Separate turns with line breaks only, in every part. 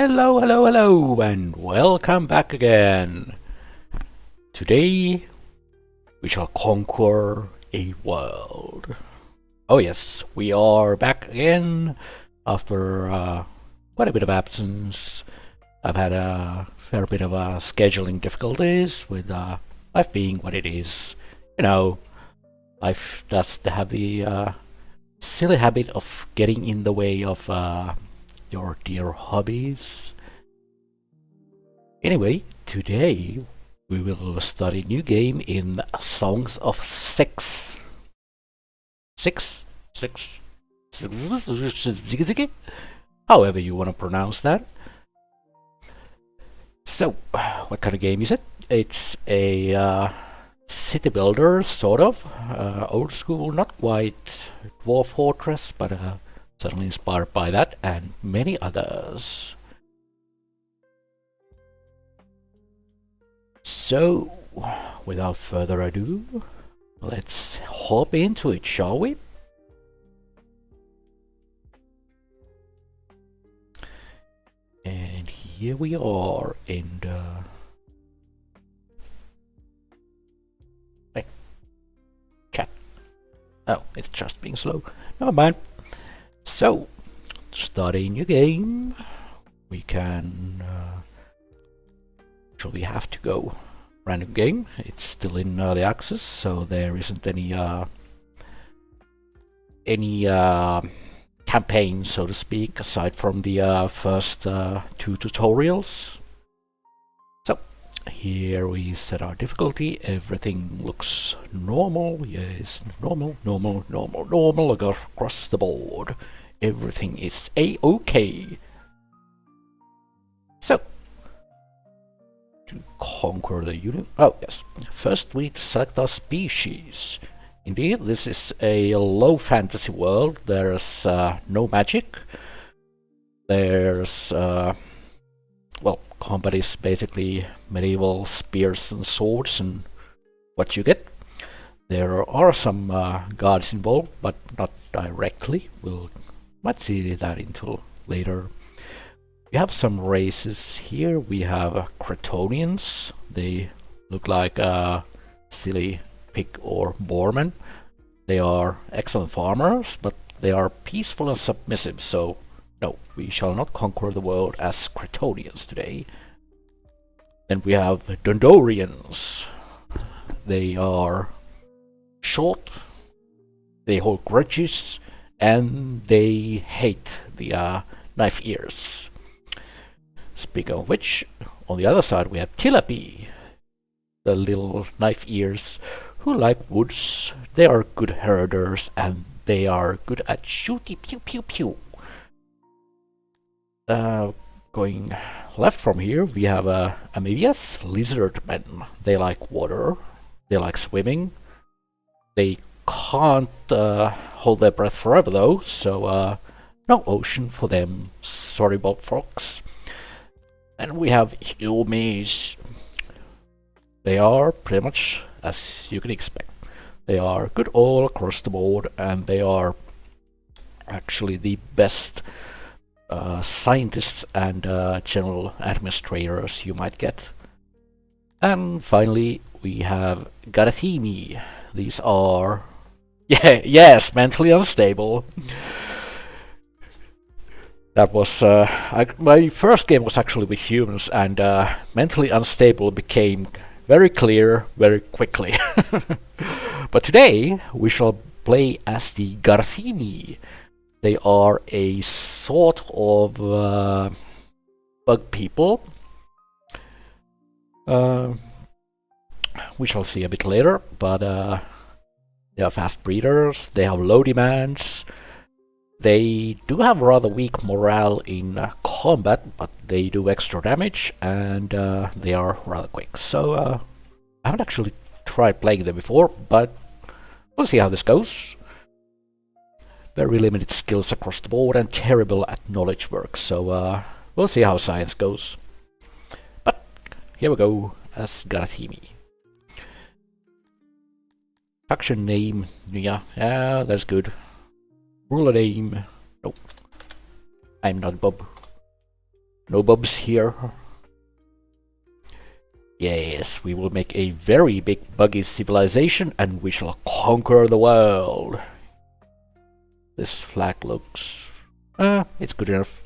Hello, hello, hello, and welcome back again. Today we shall conquer a world. Oh yes, we are back again after quite a bit of absence. I've had a fair bit of scheduling difficulties with life being what it is. You know, life does have the silly habit of getting in the way of your dear hobbies. Anyway, today we will start a new game in Songs of Six. Six? Six? However you want to pronounce that. So, what kind of game is it? It's a city builder, sort of. Old school, not quite Dwarf Fortress, but certainly inspired by that and many others. So, without further ado, let's hop into it, shall we? And here we are in the... Hey, chat. Oh, it's just being slow. Never mind. So, start a new game. We can... actually have to go random game. It's still in early access, so there isn't any campaign, so to speak, aside from the first two tutorials. So here we set our difficulty. Everything looks normal. Yes, normal across the board. Everything is a-okay. So to conquer the unit. Oh yes, first we select our species. Indeed, this is a low fantasy world. There's no magic. There's well, combat is basically medieval spears and swords and what you get. There are some guards involved, but not directly. Might see that until later. We have some races here. We have Kretonians. They look like silly pig or boarmen. They are excellent farmers, but they are peaceful and submissive, so no, we shall not conquer the world as Kretonians today. Then we have Dondorians. They are short, they hold grudges, and they hate the knife ears. Speaking of which, on the other side we have Tilapi, the little knife ears who like woods. They are good herders and they are good at shooty pew pew pew. Going left from here we have Amoebius, lizard men. They like water, they like swimming. They can't hold their breath forever though, so no ocean for them. Sorry about folks. And we have Humies. They are pretty much as you can expect. They are good all across the board, and they are actually the best scientists and general administrators you might get. And finally, we have Garathimi. These are... yes, mentally unstable. That was my first game was actually with humans, and mentally unstable became very clear very quickly. But today we shall play as the Garthini. They are a sort of bug people. We shall see a bit later, but they are fast breeders. They have low demands. They do have rather weak morale in combat, but they do extra damage, and they are rather quick. So I haven't actually tried playing them before, but we'll see how this goes. Very limited skills across the board and terrible at knowledge work, so we'll see how science goes. But here we go as Garathimi. Faction name, yeah, that's good. Ruler name, nope. I'm not Bob. No bubs here. Yes, we will make a very big buggy civilization and we shall conquer the world. This flag looks... it's good enough.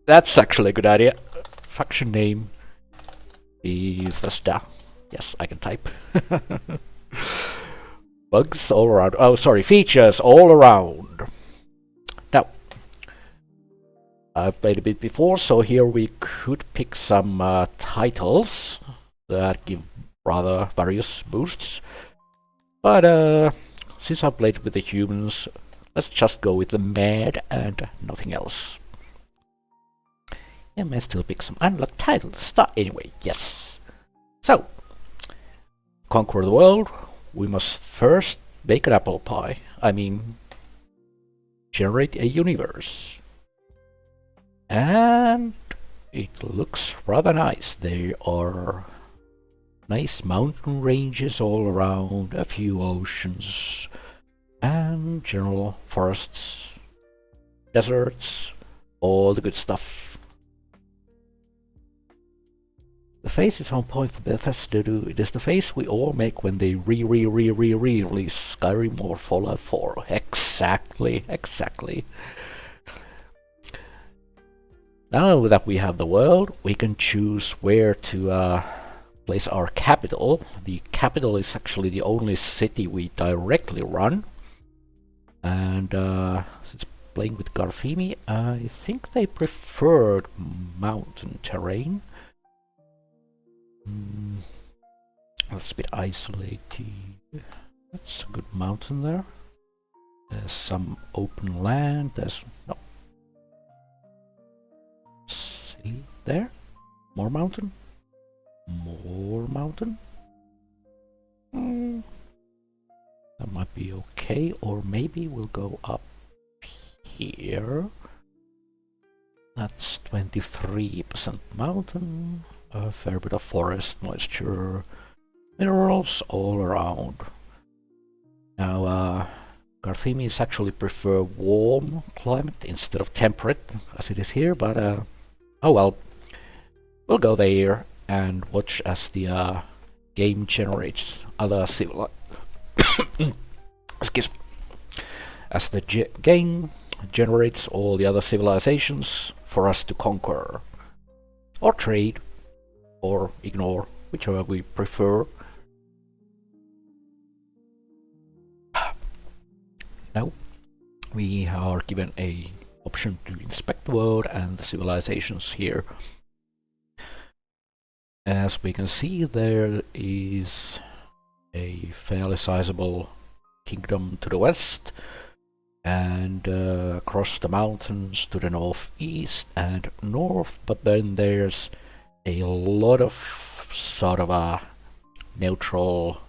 That's actually a good idea. Faction name is Vesta. Yes, I can type. Bugs all around. Oh, sorry, features all around. Now, I've played a bit before, so here we could pick some titles that give rather various boosts. But since I've played with the humans, let's just go with the mead and nothing else. I may still pick some unlocked titles. Anyway, yes. So, conquer the world. We must first bake an apple pie. I mean, generate a universe. And it looks rather nice. There are nice mountain ranges all around, a few oceans, and general forests, deserts, all the good stuff. The face is on point for Bethesda to do. It is the face we all make when they release Skyrim or Fallout 4. Exactly. Now that we have the world, we can choose where to place our capital. The capital is actually the only city we directly run. And since playing with Garfimi, I think they preferred mountain terrain. That's a bit isolated. That's a good mountain there. There's some open land. There's no. See there? More mountain. More mountain. That might be okay. Or maybe we'll go up here. That's 23% mountain. A fair bit of forest, moisture, minerals all around. Now, Garthimis actually prefer warm climate instead of temperate, as it is here, but oh well. We'll go there and watch as the game generates other excuse me. As the game generates all the other civilizations for us to conquer. Or trade. Or ignore, whichever we prefer. Now we are given a option to inspect the world and the civilizations here. As we can see, there is a fairly sizable kingdom to the west, and across the mountains to the northeast and north, but then there's a lot of sort of a neutral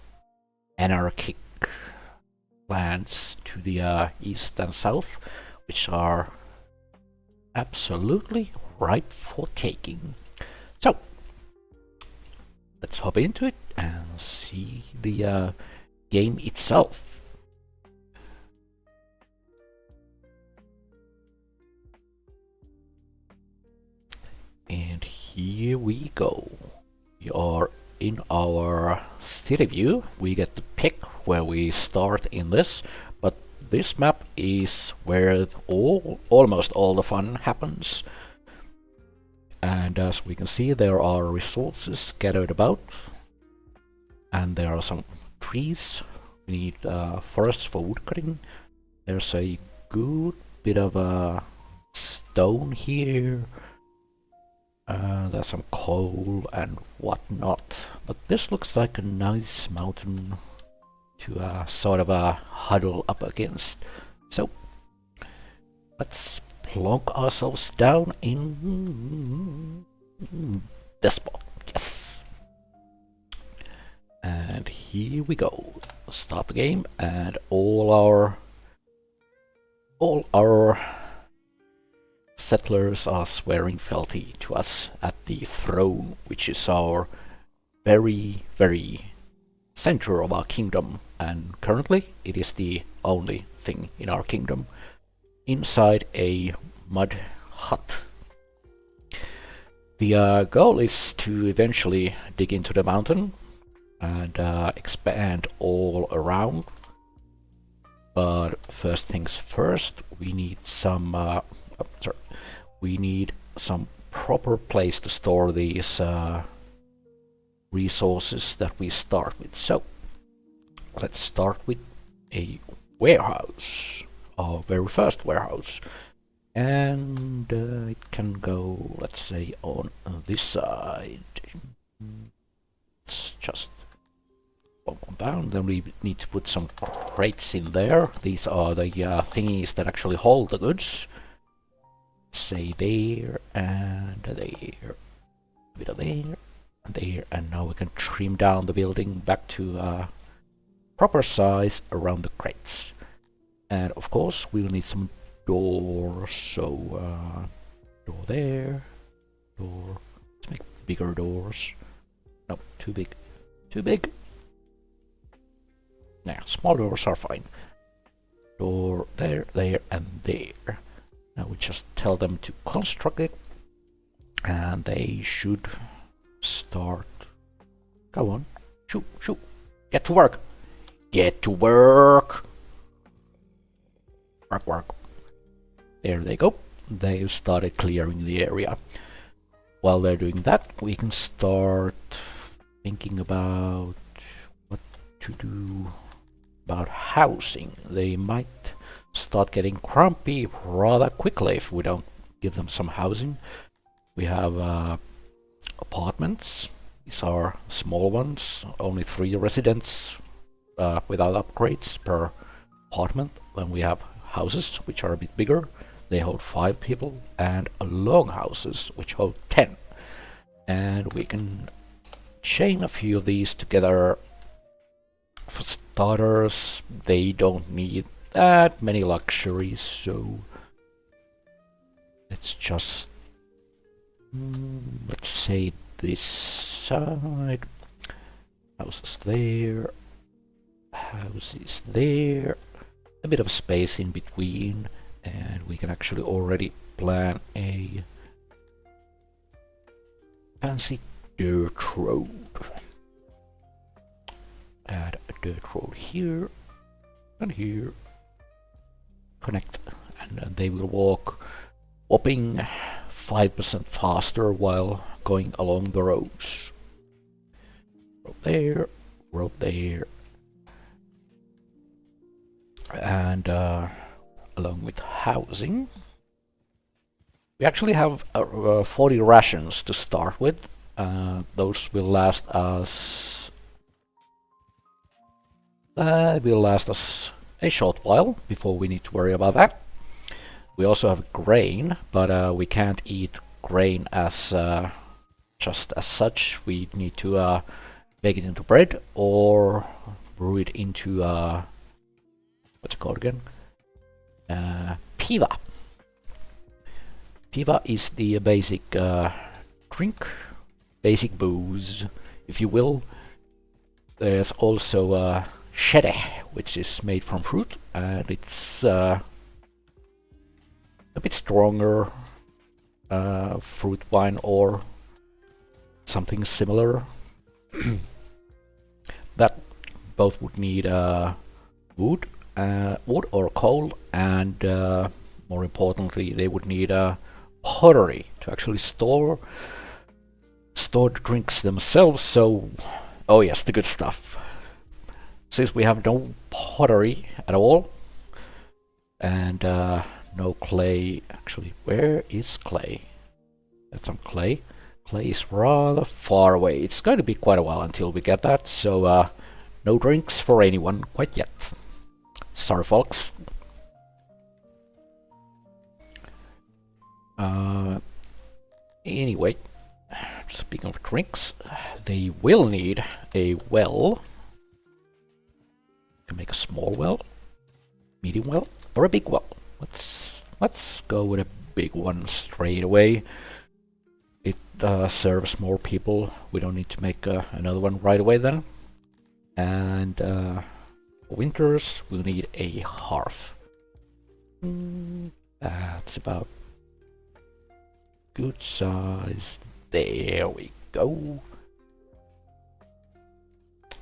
anarchic lands to the east and south, which are absolutely ripe for taking. So let's hop into it and see the game itself. And here we go. We are in our city view. We get to pick where we start in this, but this map is where almost all the fun happens. And as we can see, there are resources scattered about, and there are some trees. We need forests for woodcutting. There's a good bit of stone here. There's some coal and whatnot, but this looks like a nice mountain to sort of huddle up against. So let's plonk ourselves down in this spot. Yes. And here we go. Start the game, and all our settlers are swearing fealty to us at the throne, which is our very, very center of our kingdom, and currently it is the only thing in our kingdom. Inside a mud hut. The goal is to eventually dig into the mountain and expand all around. But first things first, we need some we need some proper place to store these resources that we start with. So let's start with a warehouse, our very first warehouse. And it can go, let's say, on this side. Let's just one down. Then we need to put some crates in there. These are the thingies that actually hold the goods. Say there and there, a bit of there and there, and now we can trim down the building back to proper size around the crates. And of course we'll need some doors, so door there, door, let's make bigger doors. No, too big, too big. Now, small doors are fine. Door there, there, and there. Now we just tell them to construct it, and they should start. Go on, shoot, shoot, get to work, get to work. Work, work. There they go. They've started clearing the area. While they're doing that, we can start thinking about what to do about housing. They might start getting grumpy rather quickly if we don't give them some housing. We have apartments. These are small ones, only 3 residents without upgrades per apartment. Then we have houses, which are a bit bigger. They hold 5 people, and longhouses, which hold 10. And we can chain a few of these together. For starters, they don't need that many luxuries, so let's just let's say this side, houses there, houses there, a bit of space in between, and we can actually already plan a fancy dirt road. Add a dirt road here and here. Connect, and they will walk whopping 5% faster while going along the roads. Road there, and along with housing, we actually have 40 rations to start with. Those will last us. Will last us a short while before we need to worry about that. We also have grain, but we can't eat grain as just as such. We need to make it into bread or brew it into what's it called again? Piva. Piva is the basic drink, basic booze, if you will. There's also sherry, which is made from fruit, and it's a bit stronger fruit wine or something similar. That both would need wood or coal, and more importantly, they would need pottery to actually store the drinks themselves. So, oh yes, the good stuff. Since we have no pottery at all, and no clay. Actually, where is clay? That's some clay. Clay is rather far away. It's going to be quite a while until we get that, so no drinks for anyone quite yet. Sorry, folks. Anyway, speaking of drinks, they will need a well. You can make a small well, medium well, or a big well. Let's go with a big one straight away. It serves more people. We don't need to make another one right away then. And for winters, we'll need a hearth. That's about good size. There we go.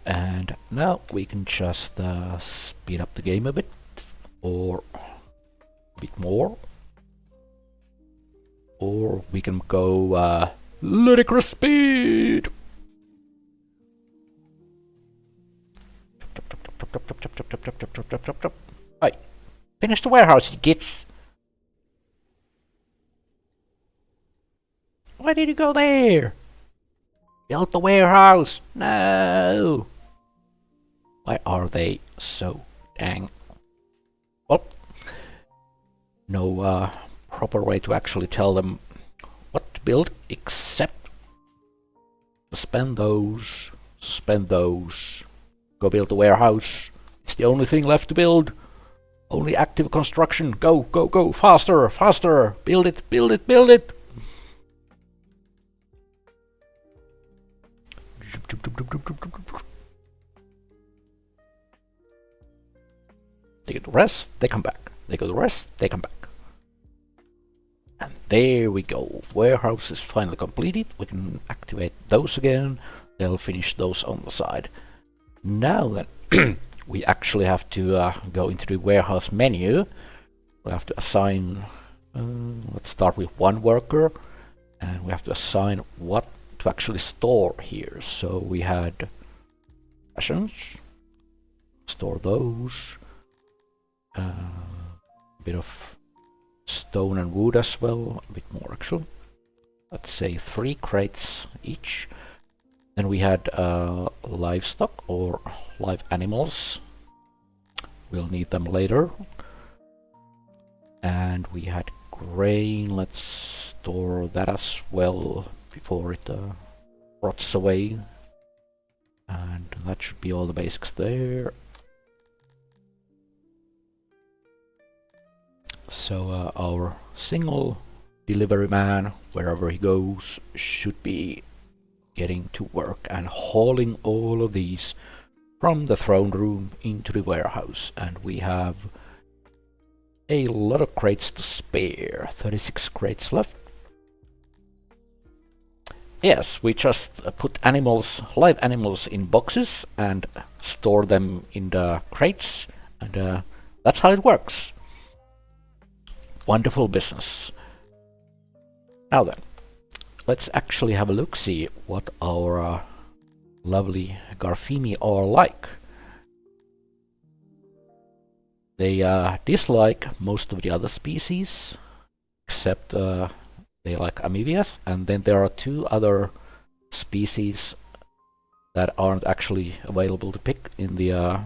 And now we can just speed up the game a bit, or a bit more. Or we can go ludicrous speed! Hey, finish the warehouse, you gits! Why did you go there? Build the warehouse! No! Why are they so dang... Well, no proper way to actually tell them what to build, except suspend those, go build the warehouse. It's the only thing left to build. Only active construction. Go, go, go, faster, faster! Build it, build it, build it! They get the rest, they come back. They go the rest, they come back. And there we go. Warehouse is finally completed. We can activate those again. They'll finish those on the side. Now then, we actually have to go into the warehouse menu. We'll have to assign, let's start with one worker. And we have to assign what to actually store here. So we had rations. Store those. A bit of stone and wood as well, a bit more actually. Let's say 3 crates each. Then we had livestock or live animals. We'll need them later. And we had grain. Let's store that as well before it rots away. And that should be all the basics there. So our single delivery man, wherever he goes, should be getting to work and hauling all of these from the throne room into the warehouse. And we have a lot of crates to spare, 36 crates left. Yes, we just put animals, live animals in boxes and store them in the crates, and that's how it works. Wonderful business. Now then, let's actually have a look, see what our lovely Garthimi are like. They dislike most of the other species, except they like amphibians, and then there are 2 other species that aren't actually available to pick in the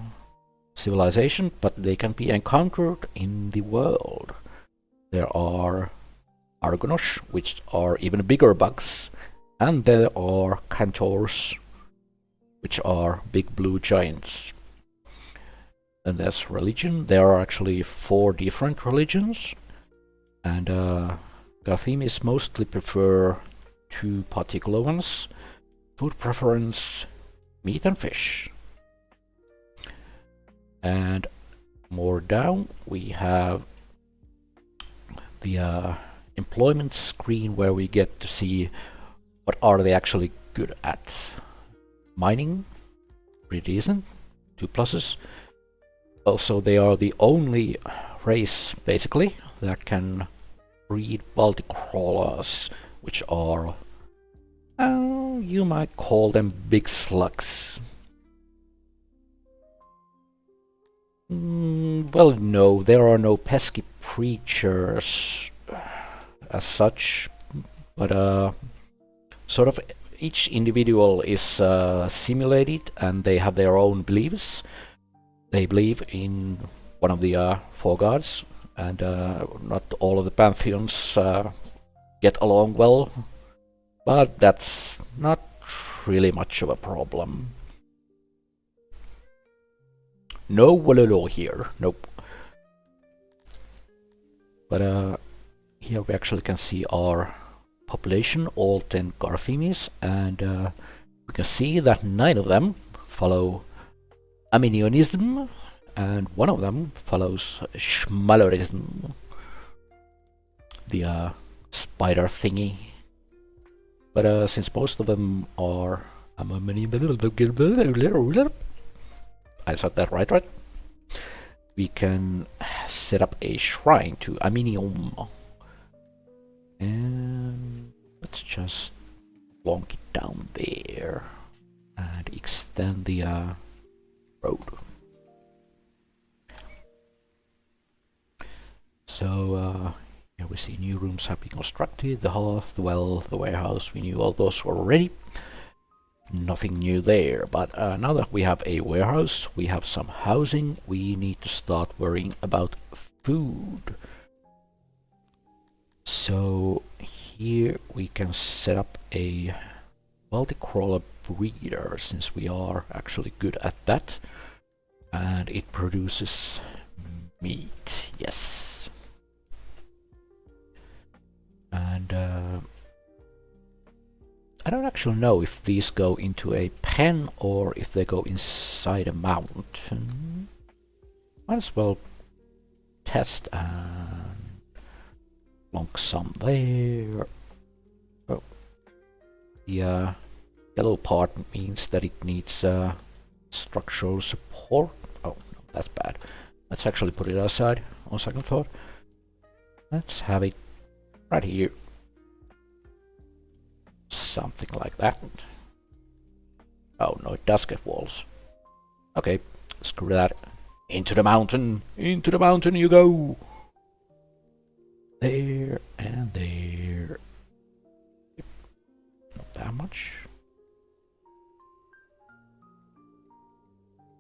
civilization, but they can be encountered in the world. There are Argonosh, which are even bigger bugs, and there are Cantors, which are big blue giants. And there's religion. There are actually 4 different religions, and Garthimis mostly prefer 2 particular ones. Food preference, meat and fish. And more down we have the employment screen, where we get to see what are they actually good at. Mining, pretty decent, 2 pluses. Also, they are the only race, basically, that can breed multi-crawlers, which are, you might call them big slugs. Well, no, there are no pesky creatures as such, but sort of each individual is simulated, and they have their own beliefs. They believe in one of the 4 gods, and not all of the pantheons get along well, but that's not really much of a problem. No Walolo here, nope. But here we actually can see our population, all 10 Garthimis, and we can see that 9 of them follow Aminionism, and 1 of them follows Schmalerism. The spider thingy. But since most of them are... I said that right? We can set up a shrine to Aminium. And let's just plonk it down there and extend the road. So here we see new rooms have been constructed, the hearth, the well, the warehouse. We knew all those already. Nothing new there, but now that we have a warehouse, we have some housing, we need to start worrying about food. So here we can set up a multi-crawler breeder, since we are actually good at that, and it produces meat, yes. And I don't actually know if these go into a pen or if they go inside a mountain. Might as well test and plonk some there. Oh, the yellow part means that it needs structural support. Oh, no, that's bad. Let's actually put it aside on second thought. Let's have it right here. Something like that. Oh no, it does get walls. Okay, screw that. Into the mountain! Into the mountain you go! There and there. Not that much.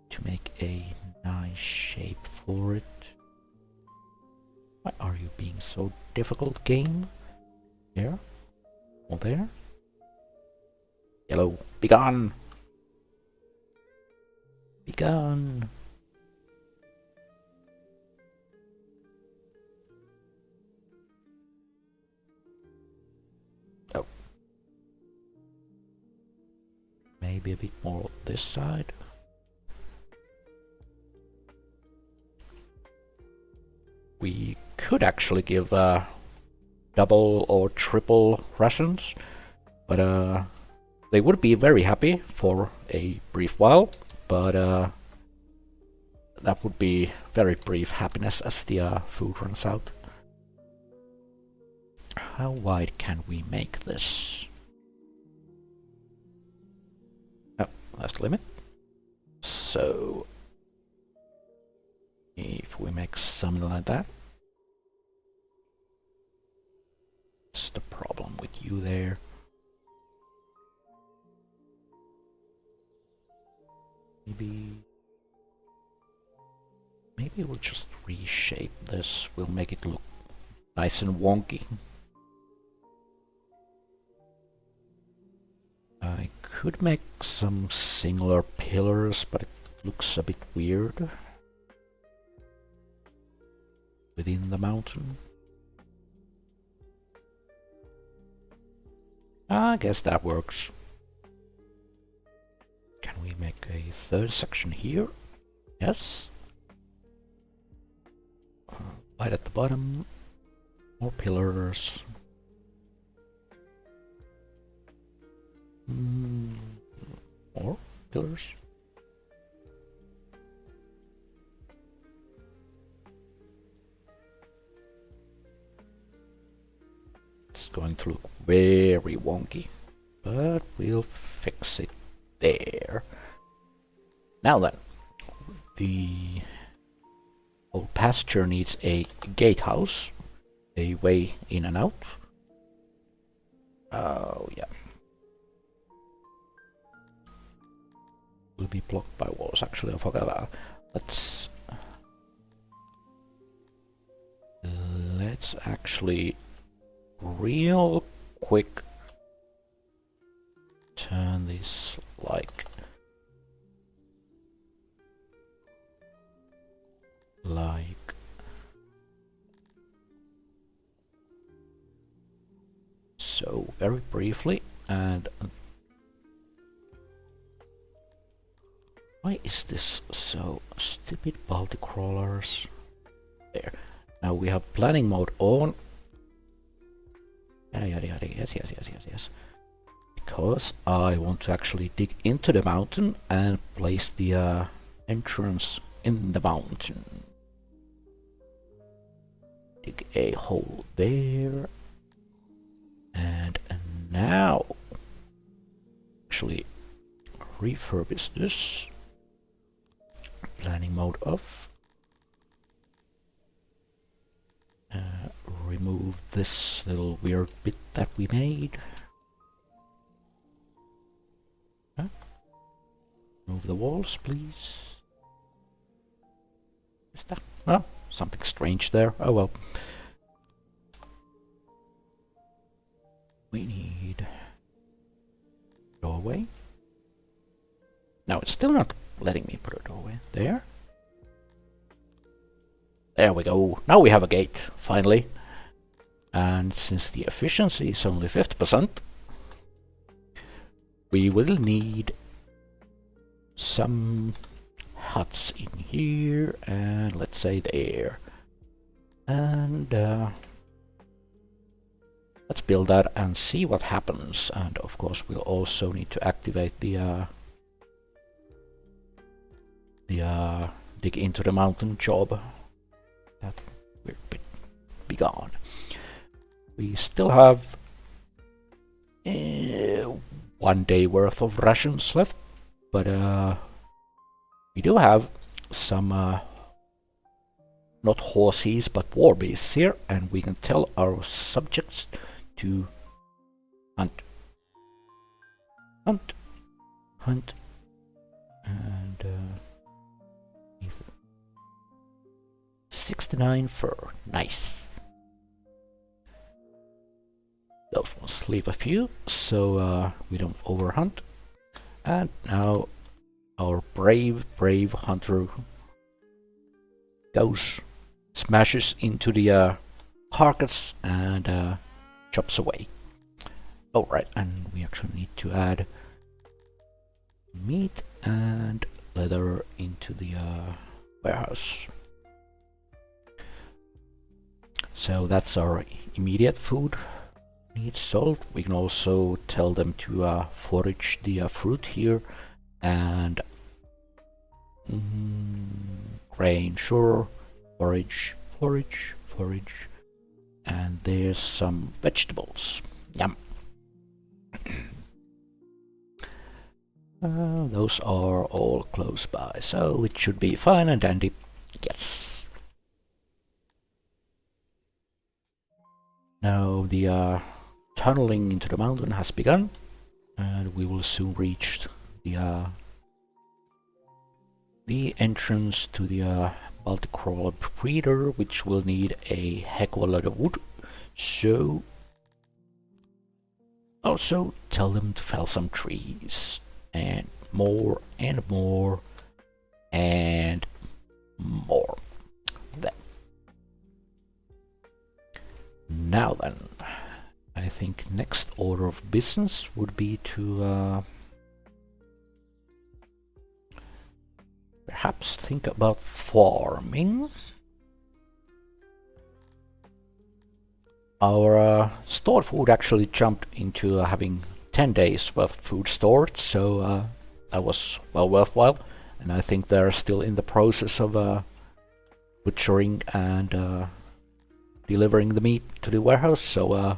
To make a nice shape for it. Why are you being so difficult, game? There? All there? Yellow, be gone! Be gone! Oh. Maybe a bit more on this side. We could actually give double or triple rations, but they would be very happy for a brief while, but that would be very brief happiness as the food runs out. How wide can we make this? Oh, that's the limit. So if we make something like that. What's the problem with you there? Maybe we'll just reshape this. We'll make it look nice and wonky. I could make some singular pillars, but it looks a bit weird within the mountain. I guess that works. Can we make a third section here? Yes. Right at the bottom. More pillars. More pillars. It's going to look very wonky, but we'll fix it there. Now then, the old pasture needs a gatehouse, a way in and out. Oh yeah. Will be blocked by walls. Actually, I forgot that. Let's actually real quick turn this like so, very briefly. And why is this so stupid? Multi-crawlers there. Now we have planning mode on. Yada yada yada. Yes, yes, yes, yes, yes. Because I want to actually dig into the mountain and place the entrance in the mountain. Dig a hole there. And now actually refurbish this. Planning mode off. Remove this little weird bit that we made. Huh? Move the walls, please. Is that? Oh, something strange there. Oh well. We need doorway. No, it's still not letting me put a doorway there. There we go. Now we have a gate, finally. And since the efficiency is only 50%, we will need some huts in here, and let's say there. And let's build that and see what happens. And of course we'll also need to activate the dig into the mountain job. That will be gone. We still have 1 day worth of rations left, but we do have some not horses but war beasts here, and we can tell our subjects to hunt, hunt, hunt, and 69 fur. Nice. Those ones leave a few, so we don't overhunt. And now our brave hunter goes, smashes into the carcass and chops away. Oh right, and we actually need to add meat and leather into the warehouse. So that's our immediate food needs solved. We can also tell them to forage the fruit here, and grain, sure, forage, and there's some vegetables. Yum. Those are all close by, so it should be fine and dandy. Yes. Now the tunneling into the mountain has begun, and we will soon reach the entrance to the Baltic crawler breeder, which will need a heck of a lot of wood. So also tell them to fell some trees, and more and more and more. Now then, I think next order of business would be to perhaps think about farming. Our stored food actually jumped into having 10 days worth of food stored, so that was well worthwhile. And I think they're still in the process of butchering and delivering the meat to the warehouse, so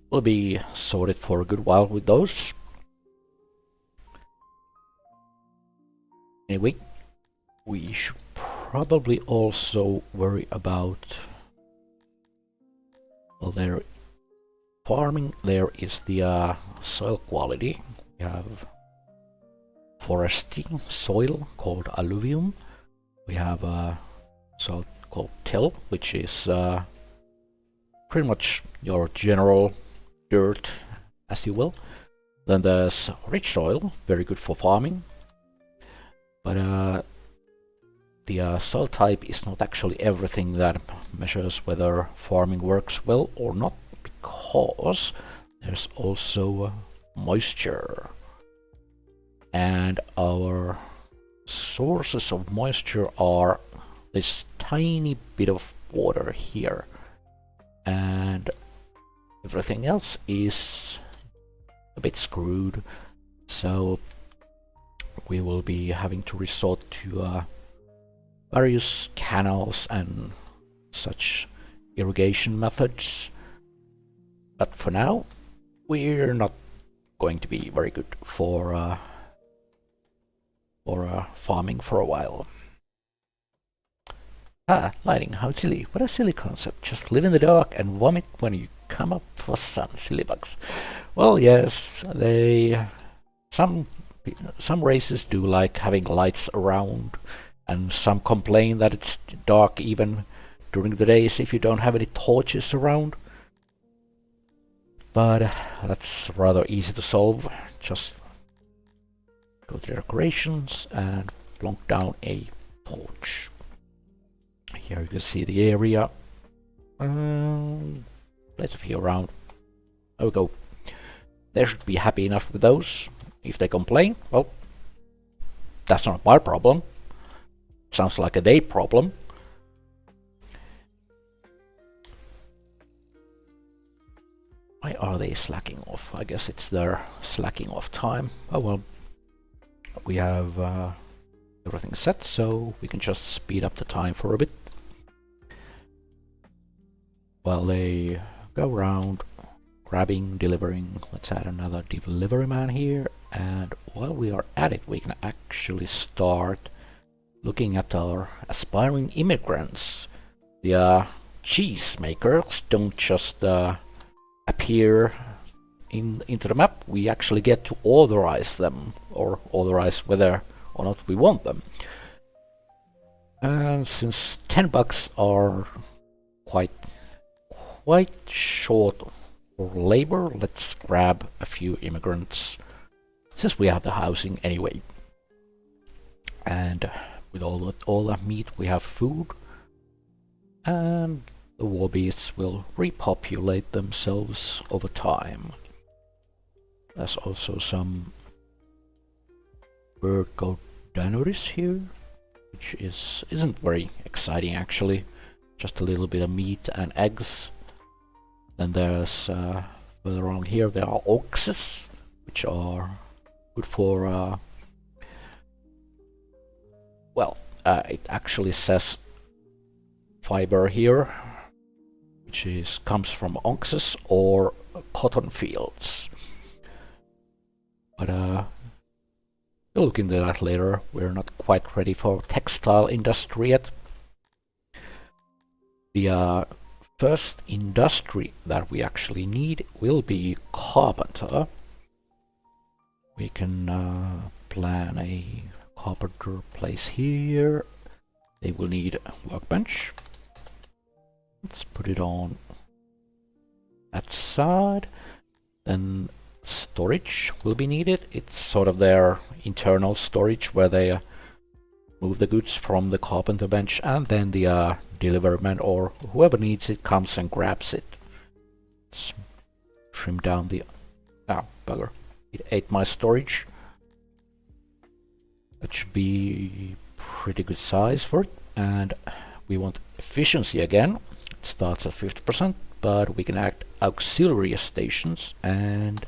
we'll be sorted for a good while with those. Anyway, we should probably also worry about, well, there farming, there is the soil quality. We have foresty soil called alluvium. We have soil called till, which is pretty much your general dirt, as you will. Then there's rich soil, very good for farming, but the soil type is not actually everything that measures whether farming works well or not, because there's also moisture, and our sources of moisture are this tiny bit of water here, and everything else is a bit screwed, so we will be having to resort to various canals and such irrigation methods. But for now, we're not going to be very good for farming for a while. Lighting, how silly. What a silly concept. Just live in the dark and vomit when you come up for sun, silly bugs. Well, yes, some races do like having lights around, and some complain that it's dark even during the days if you don't have any torches around. But that's rather easy to solve. Just go to decorations and plonk down a torch. Here you can see the area. Place a few around. There we go. They should be happy enough with those. If they complain, well, that's not my problem. Sounds like a they problem. Why are they slacking off? I guess it's their slacking off time. Oh well. We have everything set, so we can just speed up the time for a bit. While they go around grabbing, delivering. Let's add another delivery man here. And while we are at it, we can actually start looking at our aspiring immigrants. The cheese makers don't just appear into the map. We actually get to authorize them, or authorize whether or not we want them. And since 10 bucks are quite short for labor, let's grab a few immigrants, since we have the housing anyway. And with all the meat, we have food, and the war beasts will repopulate themselves over time. There's also some bird goat dinosaurs here, which isn't very exciting actually. Just a little bit of meat and eggs. Then there's further along here there are oxes, which are good for well, it actually says fiber here, which comes from oxes or cotton fields. But we'll look into that later. We're not quite ready for textile industry yet. The first industry that we actually need will be carpenter. We can plan a carpenter place here. They will need a workbench. Let's put it on that side. Then storage will be needed. It's sort of their internal storage where they move the goods from the carpenter bench, and then the deliveryman or whoever needs it comes and grabs it. Let's trim down the... Ah, bugger. It ate my storage. That should be pretty good size for it. And we want efficiency again. It starts at 50%, but we can add auxiliary stations, and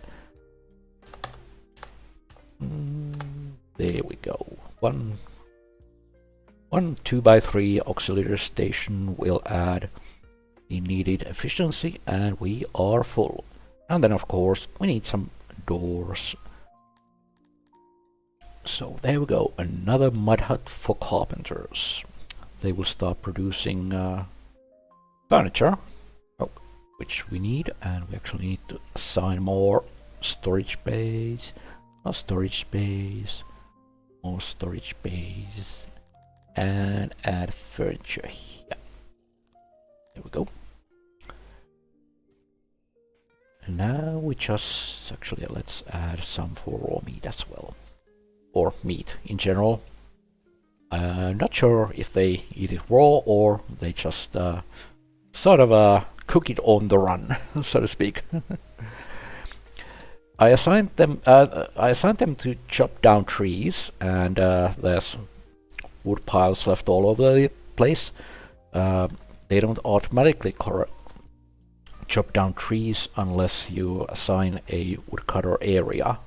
there we go. One 2x3 auxiliary station will add the needed efficiency, and we are full. And then of course we need some doors. So there we go, another mud hut for carpenters. They will start producing furniture, which we need, and we actually need to assign more storage space, more storage space, more storage space, and add furniture here. There we go. And now we just actually let's add some for raw meat as well, or meat in general. I'm not sure if they eat it raw or they just sort of cook it on the run, so to speak. I assigned them to chop down trees, and there's wood piles left all over the place. They don't automatically chop down trees unless you assign a woodcutter area.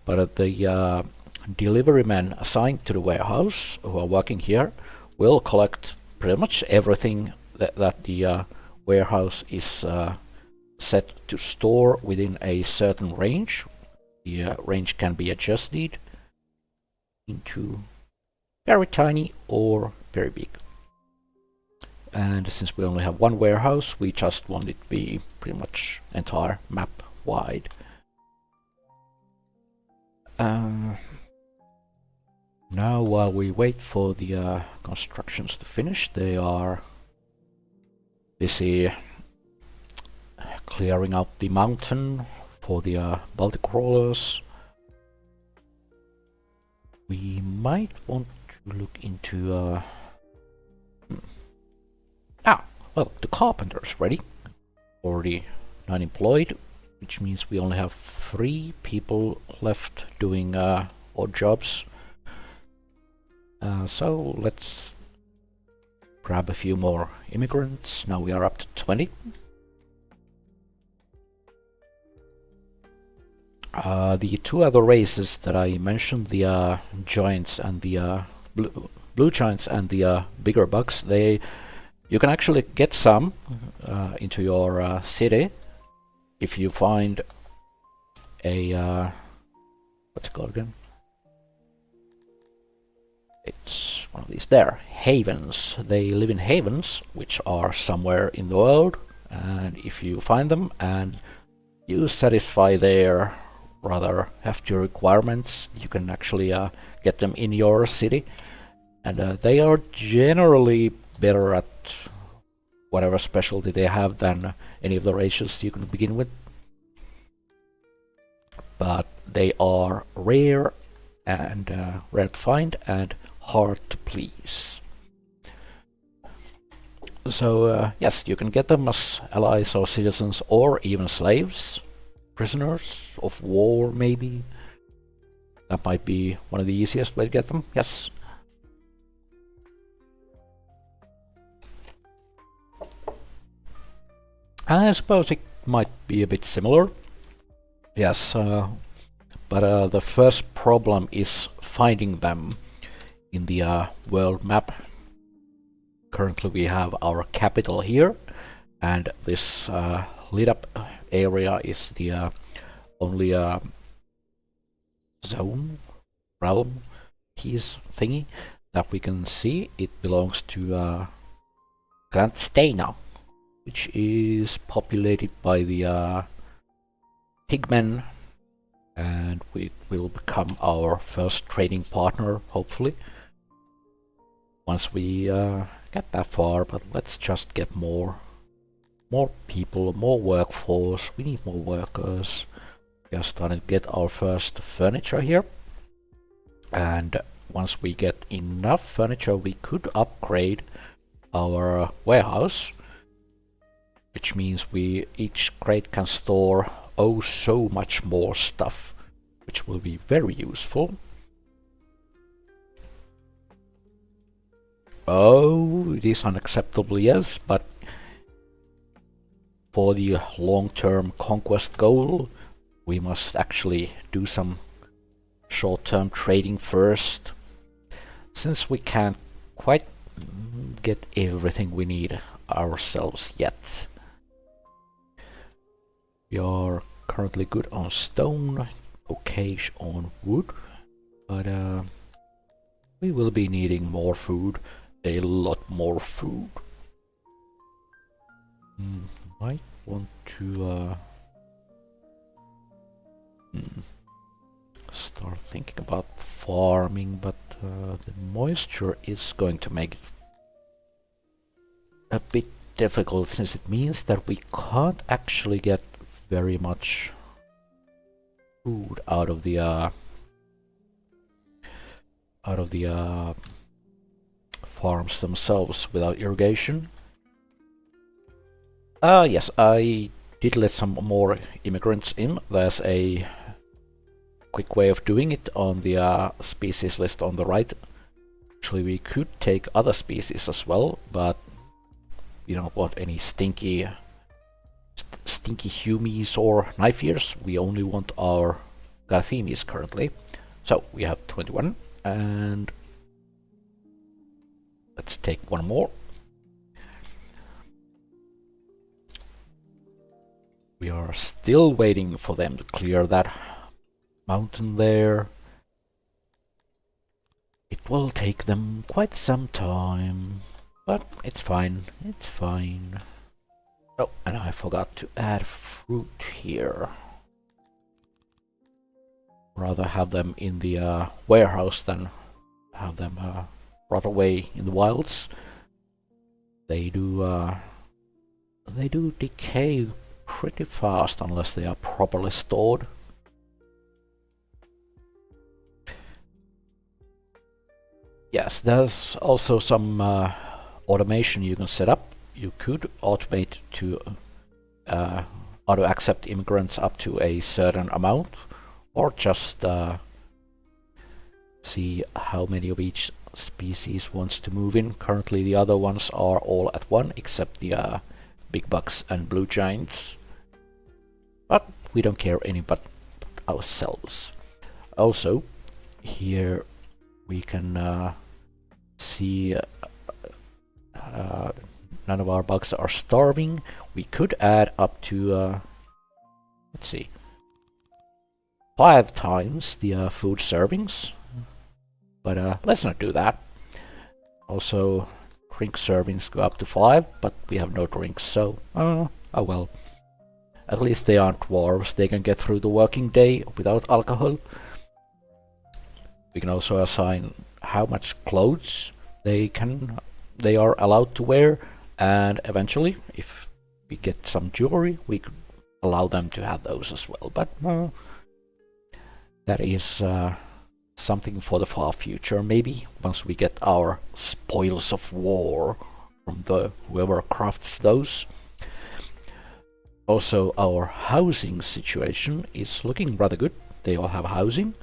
But the delivery men assigned to the warehouse who are working here will collect pretty much everything that the warehouse is set to store within a certain range. The range can be adjusted into very tiny or very big. And since we only have one warehouse, we just want it to be pretty much entire map wide. Now while we wait for the constructions to finish, they are busy clearing out the mountain for the Baltic crawlers. We might want to look into well, the carpenter's ready. Already unemployed, which means we only have 3 people left doing odd jobs. So let's grab a few more immigrants. Now we are up to 20. The 2 other races that I mentioned, the giants and the blue giants and the bigger bugs, you can actually get some into your city if you find a what's it called again? It's one of these there, havens. They live in havens, which are somewhere in the world, and if you find them and you satisfy their rather hefty requirements, you can actually get them in your city, and they are generally better at whatever specialty they have than any of the races you can begin with. But they are rare and rare to find and hard to please. So yes, you can get them as allies or citizens or even slaves, prisoners of war maybe. That might be one of the easiest way to get them, yes. I suppose it might be a bit similar. Yes, but the first problem is finding them in the world map. Currently we have our capital here, and this lit up area is the only zone, realm, piece thingy that we can see. It belongs to Grand Stena, which is populated by the pigmen, and we will become our first trading partner, hopefully, once we get that far. But let's just get more people, more workforce. We need more workers. We are starting to get our first furniture here, and once we get enough furniture, we could upgrade our warehouse, which means each crate can store so much more stuff, which will be very useful. Oh, it is unacceptable, yes, but for the long-term conquest goal, we must actually do some short-term trading first, since we can't quite get everything we need ourselves yet. We are currently good on stone, okay on wood, but we will be needing more food, a lot more food. Might want to start thinking about farming, but the moisture is going to make it a bit difficult, since it means that we can't actually get very much food out of the farms themselves without irrigation. Yes, I did let some more immigrants in. There's a quick way of doing it on the species list on the right. Actually, we could take other species as well, but we don't want any stinky stinky humies or knife ears. We only want our Garthemis currently. So we have 21, and let's take one more. We are still waiting for them to clear that mountain there. It will take them quite some time, but it's fine, it's fine. Oh, and I forgot to add fruit here. Rather have them in the warehouse than have them rot away in the wilds. They do decay pretty fast unless they are properly stored. Yes, there's also some automation you can set up. You could automate to auto accept immigrants up to a certain amount, or just see how many of each species wants to move in. Currently the other ones are all at one, except the big bugs and blue giants. But we don't care any but ourselves. Also, here we can see none of our bugs are starving. We could add up to, let's see, 5 times the food servings, but let's not do that. Also, drink servings go up to 5, but we have no drinks, so oh well. At least they aren't dwarves, they can get through the working day without alcohol. We can also assign how much clothes they are allowed to wear, and eventually, if we get some jewelry, we could allow them to have those as well. But that is something for the far future, maybe once we get our spoils of war from the whoever crafts those. Also, our housing situation is looking rather good. They all have housing.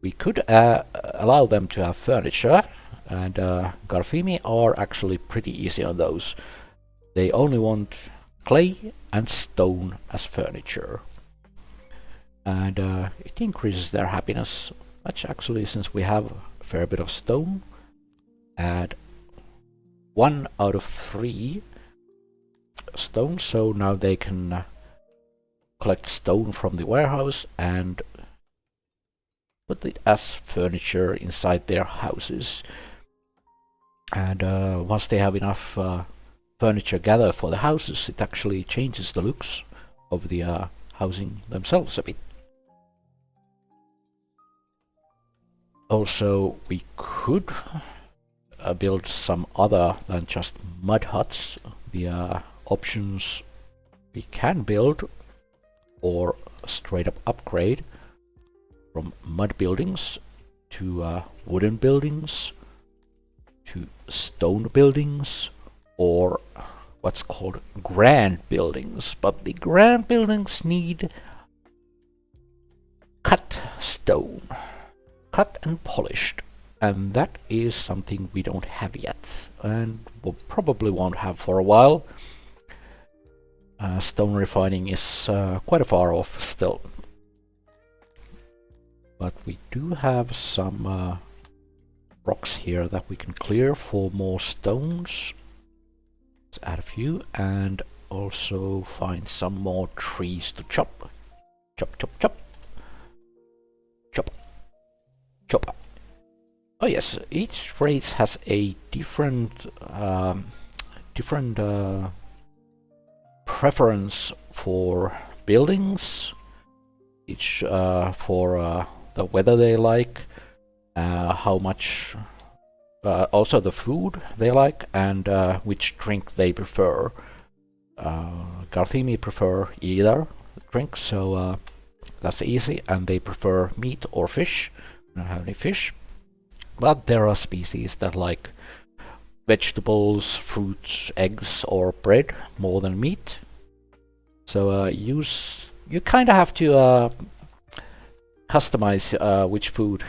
We could allow them to have furniture, and Garthimi are actually pretty easy on those. They only want clay and stone as furniture, and it increases their happiness much, actually, since we have a fair bit of stone. Add 1 out of 3 stone, so now they can collect stone from the warehouse and put it as furniture inside their houses. And once they have enough furniture gathered for the houses, it actually changes the looks of the housing themselves a bit. Also, we could build some other than just mud huts. The options we can build or straight up upgrade from mud buildings to wooden buildings to stone buildings, or what's called grand buildings. But the grand buildings need cut stone, cut and polished, and that is something we don't have yet, and we'll probably won't have for a while. Stone refining is quite far off still, but we do have some rocks here that we can clear for more stones. Let's add a few, and also find some more trees to chop. Chop, chop, chop. Chop. Chop. Oh yes, each race has a different preference for buildings, each for the weather they like, how much, also the food they like, and which drink they prefer. Garthimi prefer either drink, so that's easy, and they prefer meat or fish. We don't have any fish, but there are species that like vegetables, fruits, eggs, or bread more than meat. So you kind of have to customize which food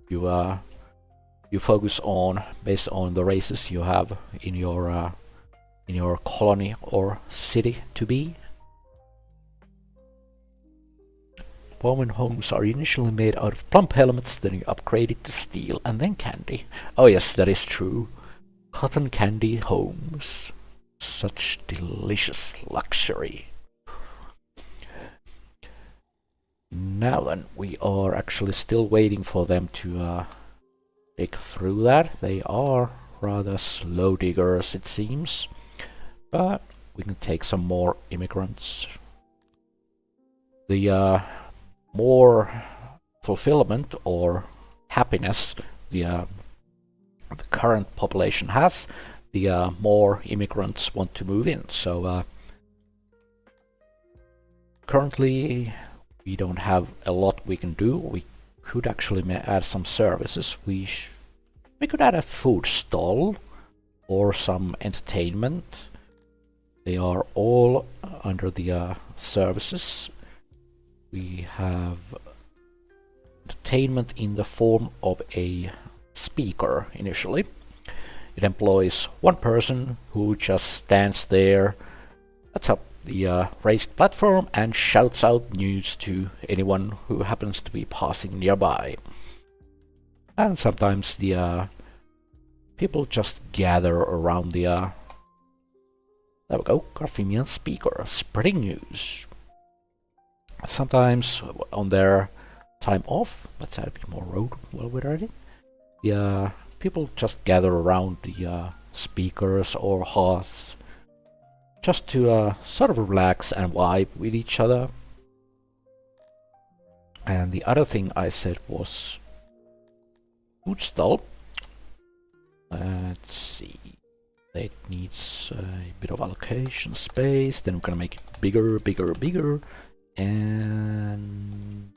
you focus on based on the races you have in your colony or city to be. Bowman homes are initially made out of plump helmets, then upgraded to steel, and then candy. Oh yes, that is true. Cotton candy homes. Such delicious luxury. Now then, we are actually still waiting for them to dig through that. They are rather slow diggers, it seems. But we can take some more immigrants. The more fulfillment or happiness the current population has, the more immigrants want to move in. So currently we don't have a lot we can do. We could actually add some services. We could add a food stall or some entertainment. They are all under the services. We have entertainment in the form of a speaker initially. It employs one person who just stands there atop the raised platform and shouts out news to anyone who happens to be passing nearby. And sometimes the people just gather around the there we go, Garfimian speaker, spreading news. Sometimes on their time off, let's add a bit more road while we're at it, the people just gather around the speakers or hearths just to sort of relax and vibe with each other. And the other thing I said was food stall. Let's see. It needs a bit of allocation space. Then we're gonna make it bigger, bigger, bigger. And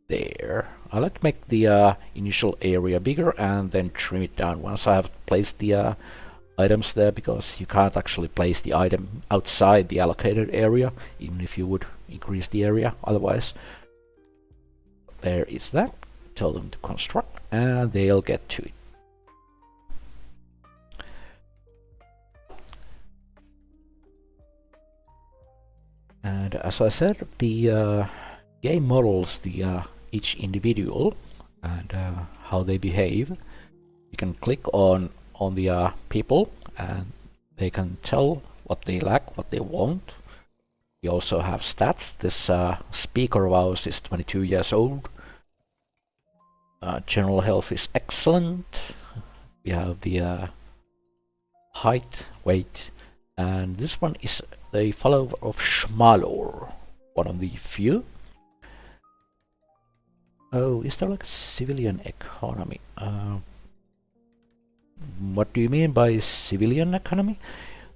there. I like to make the initial area bigger and then trim it down once I have placed the items there, because you can't actually place the item outside the allocated area, even if you would increase the area otherwise. There is that. Tell them to construct and they'll get to it. And as I said, the game models the each individual and how they behave. You can click on the people and they can tell what they lack, what they want. We also have stats. This speaker of ours is 22 years old. General health is excellent. We have the height, weight, and this one is the follower of Schmalor, one of the few. Oh, is there like a civilian economy? What do you mean by civilian economy?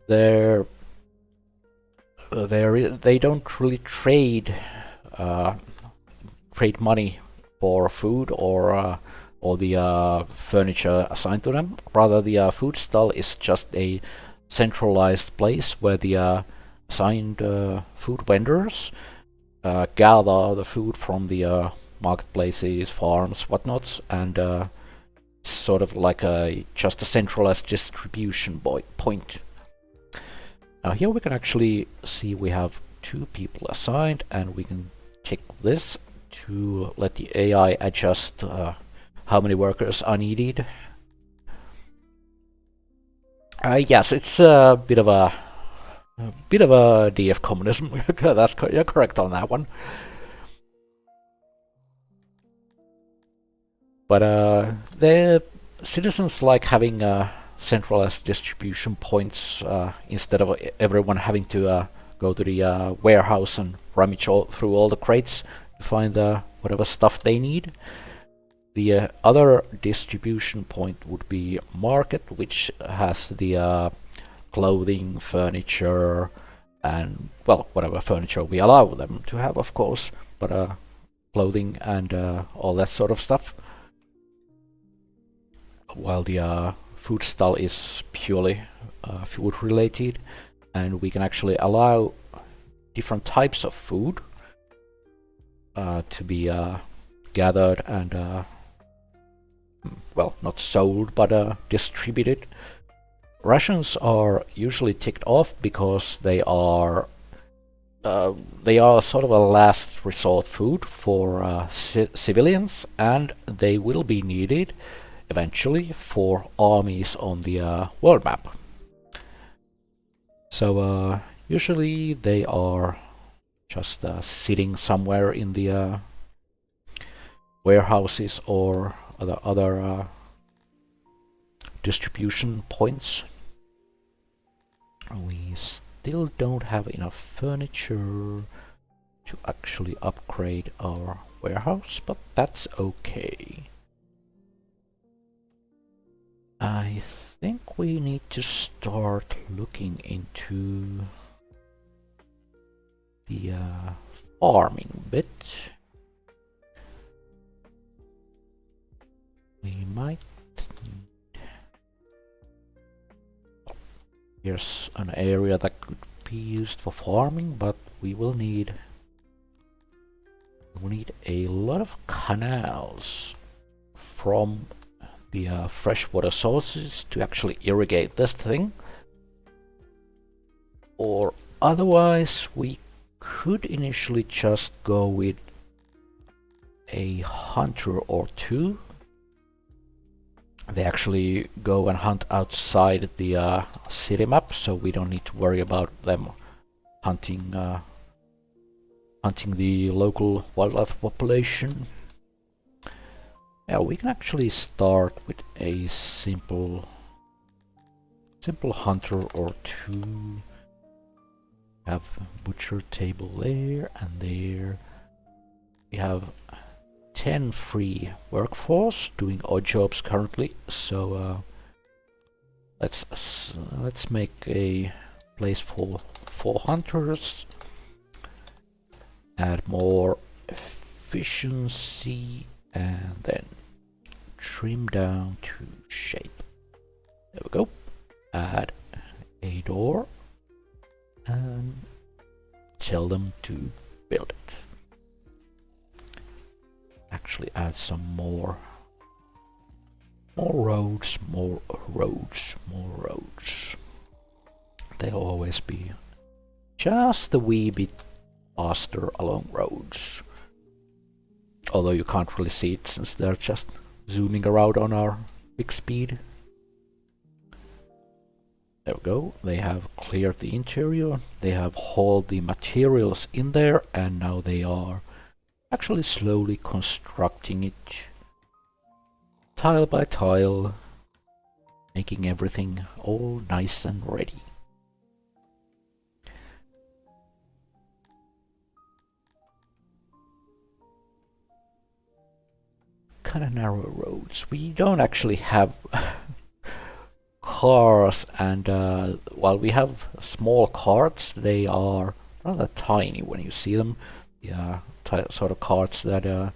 They don't really trade money for food or the furniture assigned to them. Rather, the food stall is just a centralized place where the assigned food vendors gather the food from the marketplaces, farms, whatnots, and sort of like just a centralized distribution point. Now here we can actually see we have 2 people assigned, and we can tick this to let the AI adjust how many workers are needed. Yes, it's a bit of a DF communism. You're correct on that one. But the citizens like having centralized distribution points instead of everyone having to go to the warehouse and rummage through all the crates to find whatever stuff they need. The other distribution point would be market, which has the clothing, furniture, and, well, whatever furniture we allow them to have, of course, but clothing and all that sort of stuff. While the food stall is purely food related, and we can actually allow different types of food to be gathered and well, not sold, but distributed. Rations are usually ticked off because they are they are sort of a last resort food for civilians, and they will be needed eventually for armies on the world map. So usually they are just sitting somewhere in the warehouses or other distribution points. We still don't have enough furniture to actually upgrade our warehouse, but that's okay. I think we need to start looking into the farming bit. We might need... Here's an area that could be used for farming, but we will need a lot of canals from the freshwater sources to actually irrigate this thing. Or otherwise we could initially just go with a hunter or two. They actually go and hunt outside the city map, so we don't need to worry about them hunting the local wildlife population. Yeah, we can actually start with a simple hunter or two. Have butcher table there and there. We have 10 free workforce doing odd jobs currently, so let's make a place for 4 hunters. Add more efficiency and then trim down to shape. There we go. Add a door and tell them to build it. Actually add some more roads. They'll always be just a wee bit faster along roads. Although you can't really see it since they're just zooming around on our big speed. There we go. They have cleared the interior. They have hauled the materials in there, and now they are actually slowly constructing it tile by tile, making everything all nice and ready. Kind of narrow roads. We don't actually have cars, and while we have small carts, they are rather tiny when you see them. The sort of carts that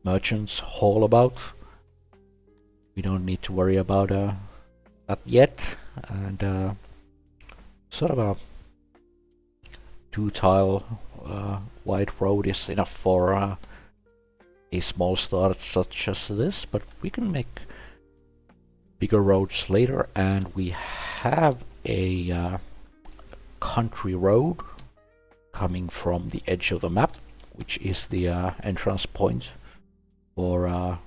merchants haul about. We don't need to worry about that yet, and sort of a 2-tile wide road is enough for a small start such as this, but we can make bigger roads later, and we have a country road coming from the edge of the map, which is the entrance point for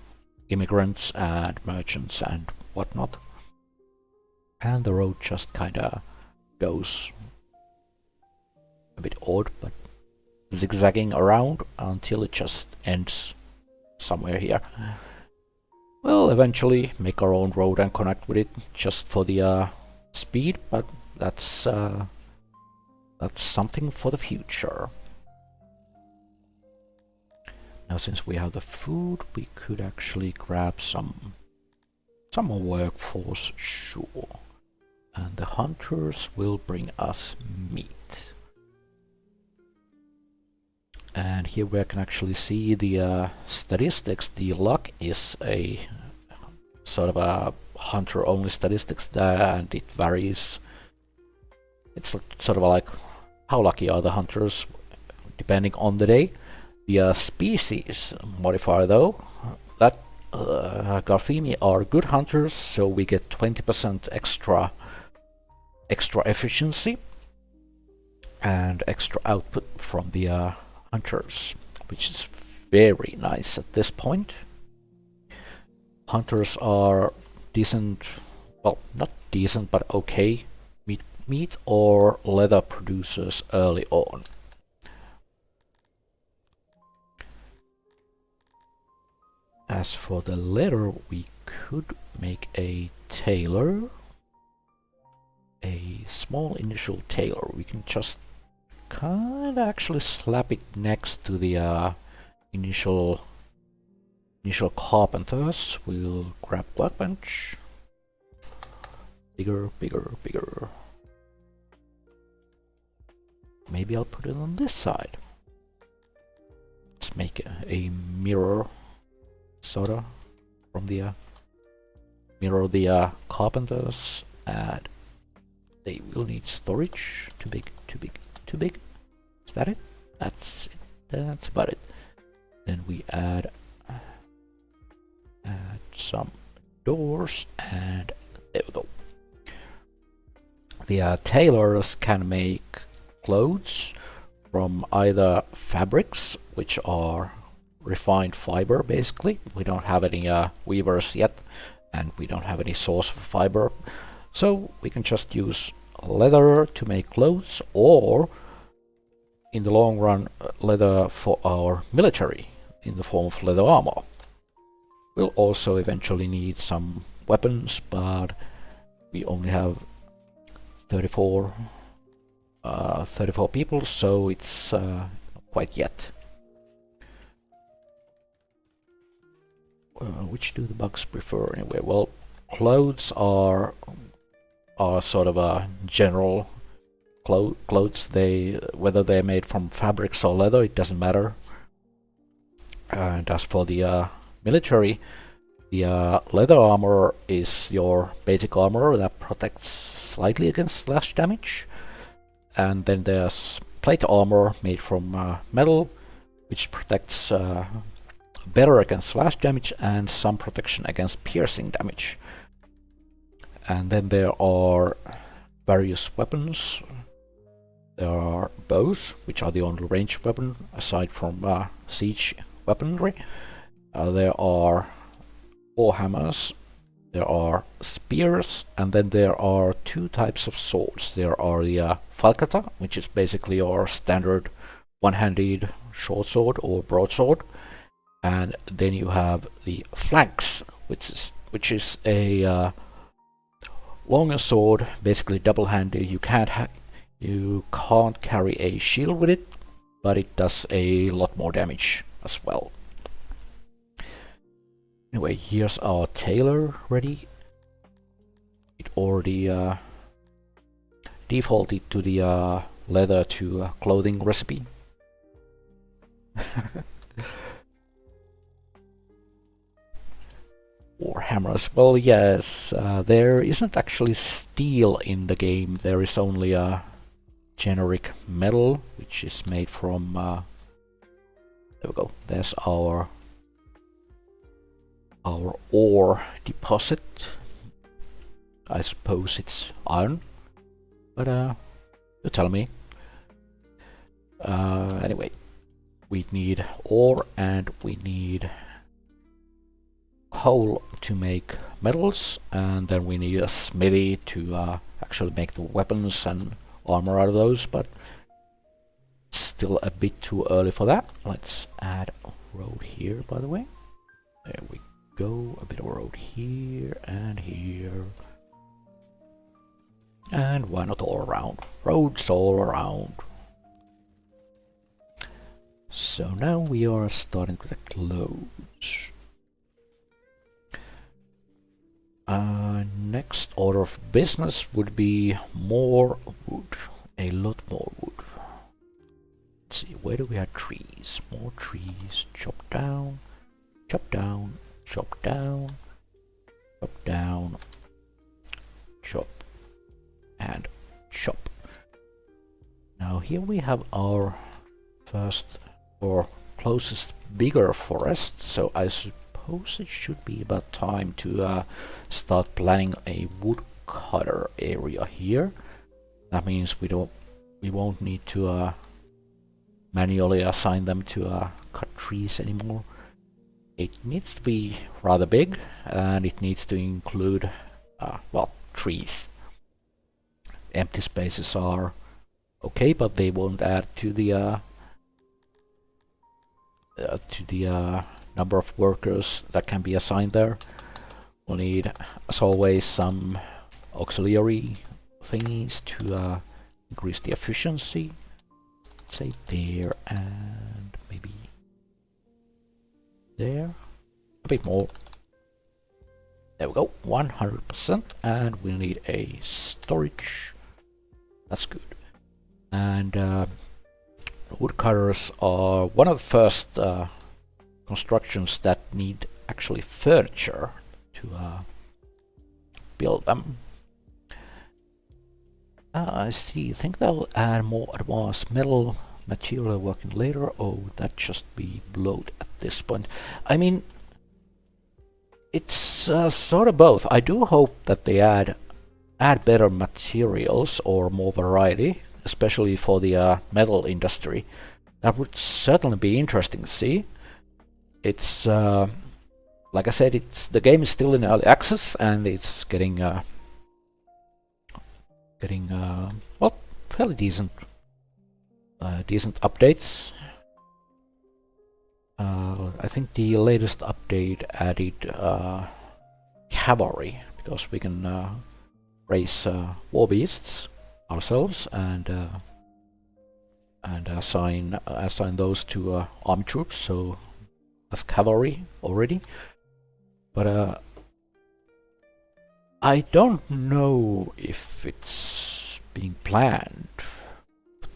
immigrants and merchants and whatnot. And the road just kinda goes a bit odd, but zigzagging around until it just ends somewhere here. We'll eventually make our own road and connect with it just for the speed, but that's something for the future. Now, since we have the food, we could actually grab some more workforce, sure. And the hunters will bring us meat. And here we can actually see the statistics. The luck is a sort of a hunter-only statistics there, and it varies. It's sort of like how lucky are the hunters depending on the day. The species modifier, though, that Garthemi are good hunters, so we get 20% extra efficiency. and extra output from the hunters, which is very nice at this point. Hunters are decent, well, not decent, but okay meat or leather producers early on. As for the leather, we could make a tailor, a small initial tailor. We can just kind of actually slap it next to the initial carpenters. We'll grab workbench. Bigger, bigger, bigger. Maybe I'll put it on this side. Let's make a mirror, sorta, from the mirror the carpenters, and they will need storage. Too big, too big, too big. Is that it? That's it. That's about it. Then we add some doors, and there we go. The tailors can make clothes from either fabrics, which are refined fiber basically. We don't have any weavers yet, and we don't have any source of fiber, so we can just use leather to make clothes, or in the long run leather for our military in the form of leather armor. We'll also eventually need some weapons, but we only have 34 people, so it's not quite yet. Which do the bugs prefer anyway? Well, clothes are sort of a general clothes. Whether they're made from fabrics or leather, it doesn't matter. And as for the military, the leather armor is your basic armor that protects slightly against slash damage. And then there's plate armor made from metal, which protects better against slash damage and some protection against piercing damage. And then there are various weapons. There are bows, which are the only ranged weapon aside from siege weaponry. There are warhammers, there are spears, and then there are two types of swords. There are the falcata, which is basically your standard one-handed short sword or broadsword, and then you have the flanks, which is a longer sword, basically double-handed. You can't carry a shield with it, but it does a lot more damage as well. Anyway, here's our tailor ready. It already defaulted to the leather to clothing recipe. Warhammers. Well, yes, there isn't actually steel in the game. There is only a generic metal, which is made from. There we go. There's our ore deposit. I suppose it's iron, but you tell me. Anyway, we need ore and we need coal to make metals, and then we need a smithy to actually make the weapons and armor out of those, but still a bit too early for that. Let's add a road here, by the way. There we go. A bit of road here and here. And why not all around? Roads all around. So now we are starting to close. Next order of business would be more wood. A lot more wood. Let's see, where do we have trees? More trees. Chop down, chop down, chop down, chop down, chop, and chop. Now here we have our first or closest bigger forest, so I suppose it should be about time to start planning a woodcutter area here. That means we don't we won't need to manually assign them to cut trees anymore. It needs to be rather big, and it needs to include, well, trees. Empty spaces are okay, but they won't add to the number of workers that can be assigned there. We'll need, as always, some auxiliary thingies to increase the efficiency. Let's say there, and maybe there. A bit more. There we go, 100%, and we'll need a storage. That's good. And woodcutters are one of the first constructions that need actually furniture to build them. I see. I think they'll add more advanced metal material working later, or would that just be bloat at this point? I mean, it's sort of both. I do hope that they add better materials or more variety, especially for the metal industry. That would certainly be interesting to see. It's like I said, the game is still in early access, and it's getting well, fairly decent updates. I think the latest update added cavalry, because we can raise war beasts ourselves and assign those to army troops, so that's cavalry already. But I don't know if it's being planned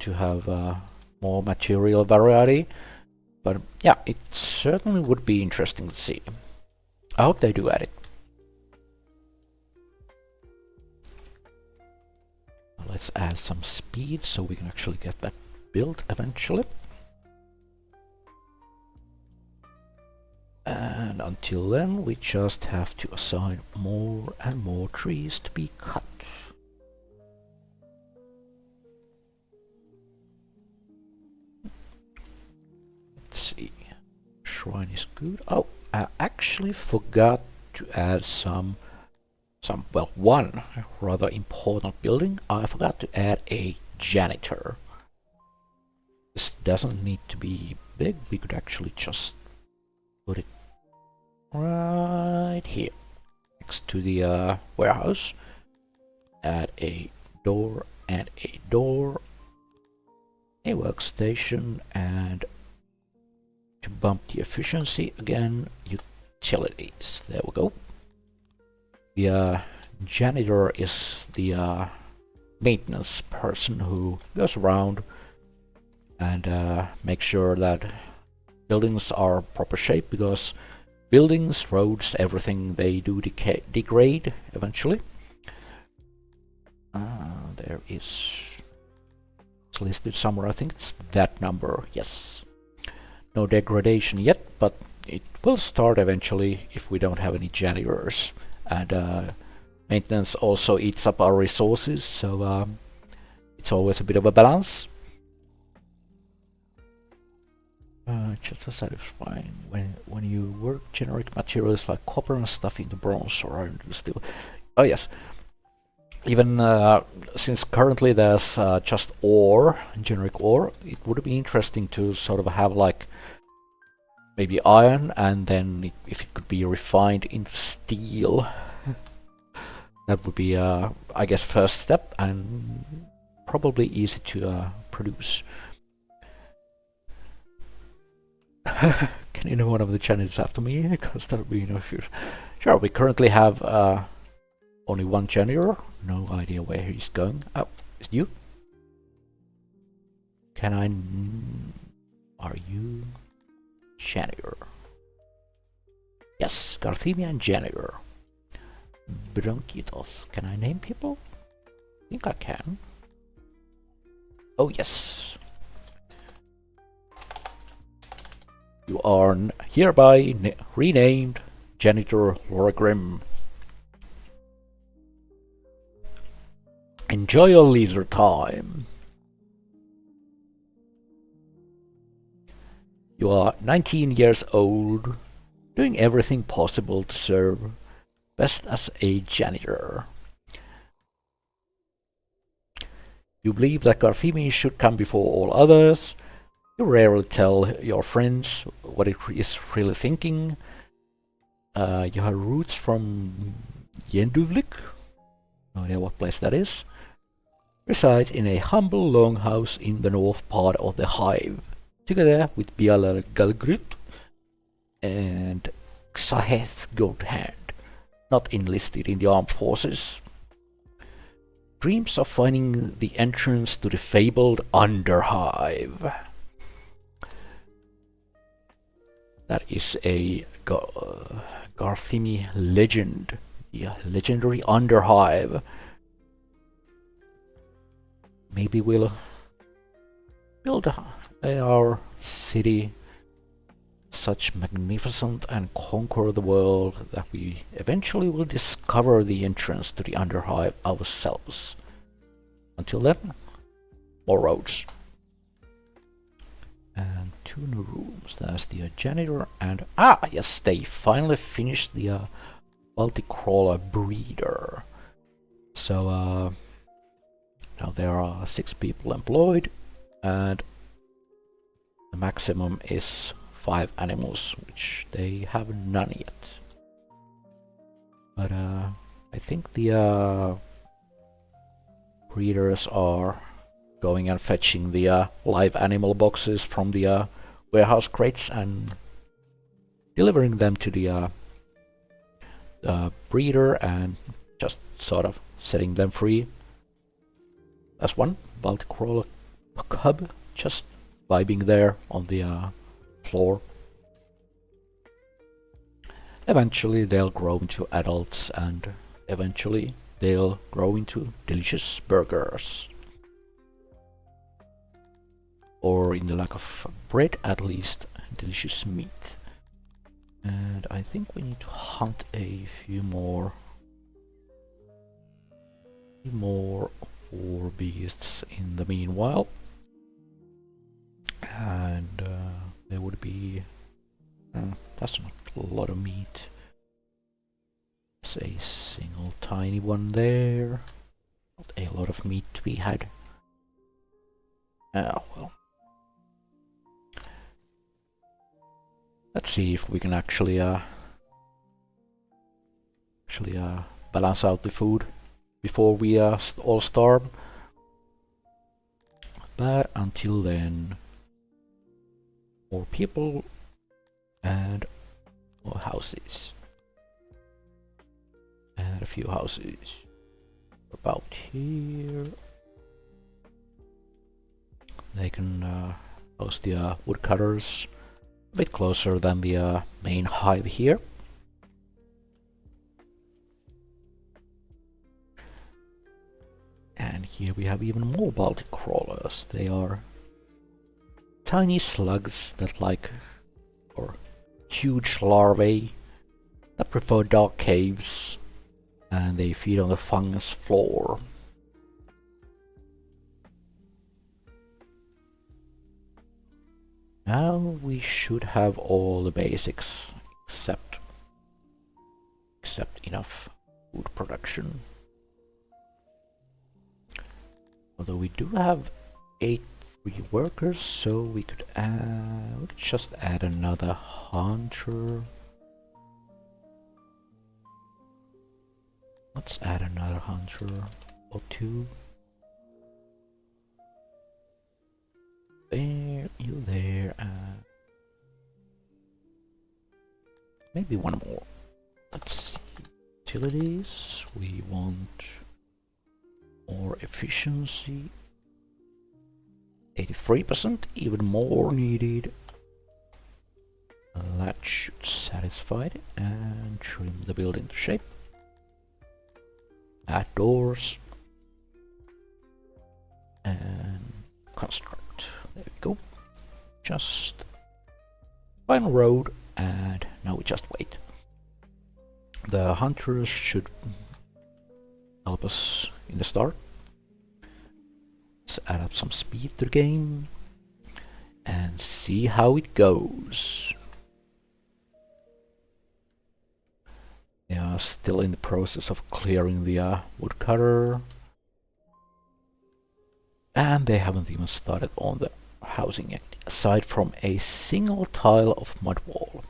to have more material variety, but yeah, it certainly would be interesting to see. I hope they do add it. Let's add some speed so we can actually get that built eventually. And until then, we just have to assign more and more trees to be cut. Let's see. Shrine is good. Oh, I actually forgot to add well, one rather important building. I forgot to add a janitor. This doesn't need to be big. We could actually just put it right here next to the warehouse. Add a door and a door, a workstation, and to bump the efficiency again, utilities. There we go. The janitor is the maintenance person who goes around and makes sure that buildings are proper shape, because buildings, roads, everything, they do degrade eventually. There is, it's listed somewhere, I think it's that number, yes. No degradation yet, but it will start eventually if we don't have any janitors. And maintenance also eats up our resources, so it's always a bit of a balance. Just as satisfying when you work, generate materials like copper and stuff into bronze or iron steel. Oh yes, even since currently there's just ore, generic ore, it would be interesting to sort of have like maybe iron, and then if it could be refined into steel, that would be I guess first step, and probably easy to produce. Can you know one of the channels after me? Because that would be sure. We currently have only one janitor. No idea where he's going. Oh, it's you. Are you janitor? Yes, Garthemian janitor. Bronchitos. Can I name people? I think I can. Oh yes. You are hereby renamed Janitor Lorgrim. Enjoy your leisure time. You are 19 years old, doing everything possible to serve best as a janitor. You believe that Garfimi should come before all others. You rarely tell your friends what it is really thinking. You have roots from Yenduvlik, no idea what place that is. Resides in a humble longhouse in the north part of the hive, together with Biala Galgrut and Xaheth Goldhand, not enlisted in the armed forces. Dreams of finding the entrance to the fabled Underhive. That is a Garthimi legend, the legendary Underhive. Maybe we'll build our city such magnificent and conquer the world that we eventually will discover the entrance to the Underhive ourselves. Until then, more roads. And 2 new rooms. There's the janitor and... yes, they finally finished the Baltic Crawler breeder. So, now there are 6 people employed, and the maximum is 5 animals, which they have none yet. But I think the breeders are going and fetching the live animal boxes from the warehouse crates and delivering them to the breeder and just sort of setting them free. That's one Baltic Crawler cub just vibing there on the floor. Eventually they'll grow into adults and eventually they'll grow into delicious burgers. Or in the lack of bread, at least delicious meat. And I think we need to hunt a few more war beasts in the meanwhile. And there would be... that's not a lot of meat. There's a single tiny one there. Not a lot of meat to be had. Well. Let's see if we can actually balance out the food before we all starve. But until then, more people and more houses. And a few houses about here. They can host the woodcutters a bit closer than the main hive here. And here we have even more Baltic crawlers. They are tiny slugs that or huge larvae that prefer dark caves, and they feed on the fungus floor. Now we should have all the basics except enough food production. Although we do have 8 free workers, so we could just add another hunter. Let's add another hunter or 2. There, you there, maybe one more. Let's see. Utilities, we want more efficiency. 83%, even more needed. That should satisfy it, and trim the building to shape. Add doors. And construct. There we go. Just final road, and now we just wait. The hunters should help us in the start. Let's add up some speed to the game. and see how it goes. They are still in the process of clearing the woodcutter, and they haven't even started on the housing yet, aside from a single tile of mud wall.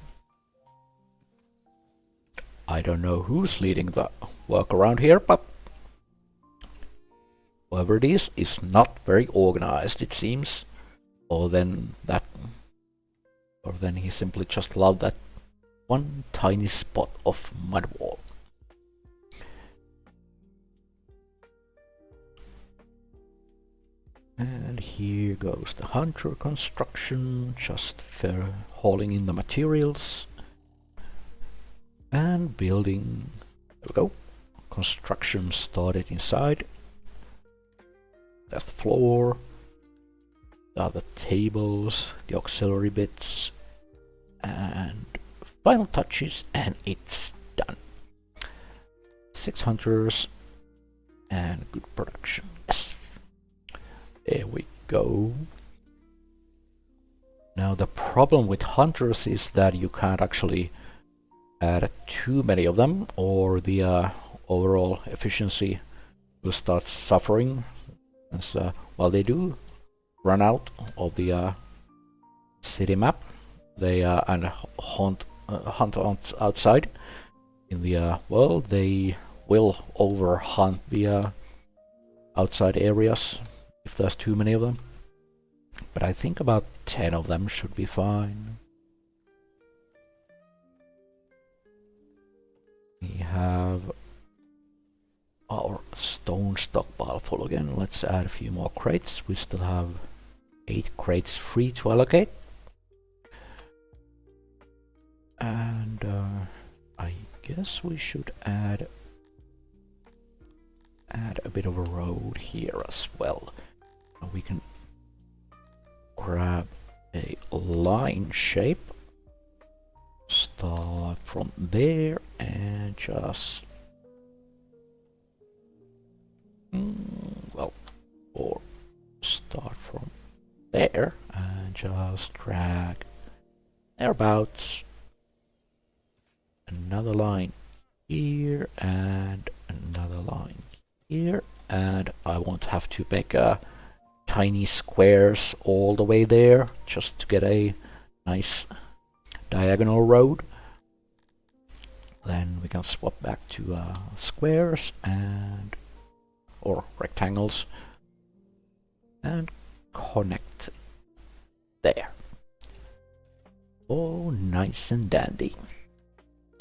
I don't know who's leading the work around here, but whoever it is not very organized, it seems. Or then he simply just loved that one tiny spot of mud wall. And here goes the hunter construction, just hauling in the materials and building. There we go. Construction started inside. There's the floor. There are the tables, the auxiliary bits, and final touches, and it's done. 6 hunters and good production. Yes. There we go. Now the problem with hunters is that you can't actually add too many of them, or the overall efficiency will start suffering. As while they do run out of the city map, they and hunt outside in the world. They will overhunt the outside areas if there's too many of them. But I think about 10 of them should be fine. We have our stone stockpile full again. Let's add a few more crates. We still have 8 crates free to allocate. And I guess we should add a bit of a road here as well. We can grab a line shape, start from there, and just or start from there and just drag thereabouts. Another line here and another line here, and I won't have to make tiny squares all the way there just to get a nice diagonal road. Then we can swap back to squares and or rectangles and connect there. Oh, nice and dandy.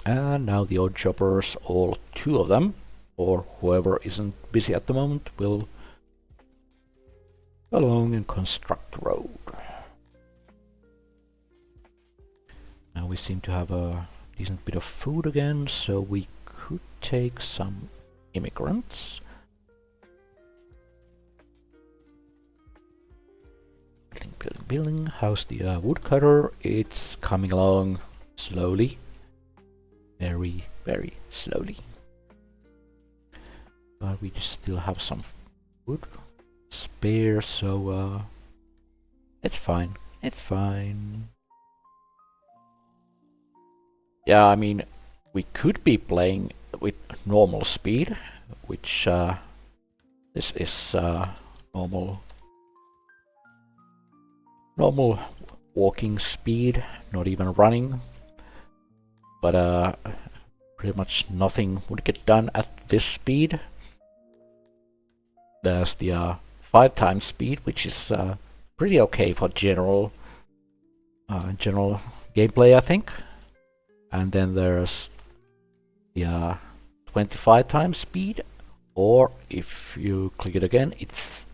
And now the odd choppers, all 2 of them, or whoever isn't busy at the moment, will go along and construct the road. Now we seem to have a decent bit of food again, so we could take some immigrants. Building. How's the woodcutter? It's coming along slowly. Very, very slowly. But we still have some wood spare, so it's fine. It's fine. Yeah, I mean, we could be playing with normal speed, which this is normal walking speed, not even running. But pretty much nothing would get done at this speed. There's the 5 times speed, which is pretty okay for general gameplay, I think. And then there's the 25 times speed, or if you click it again, it's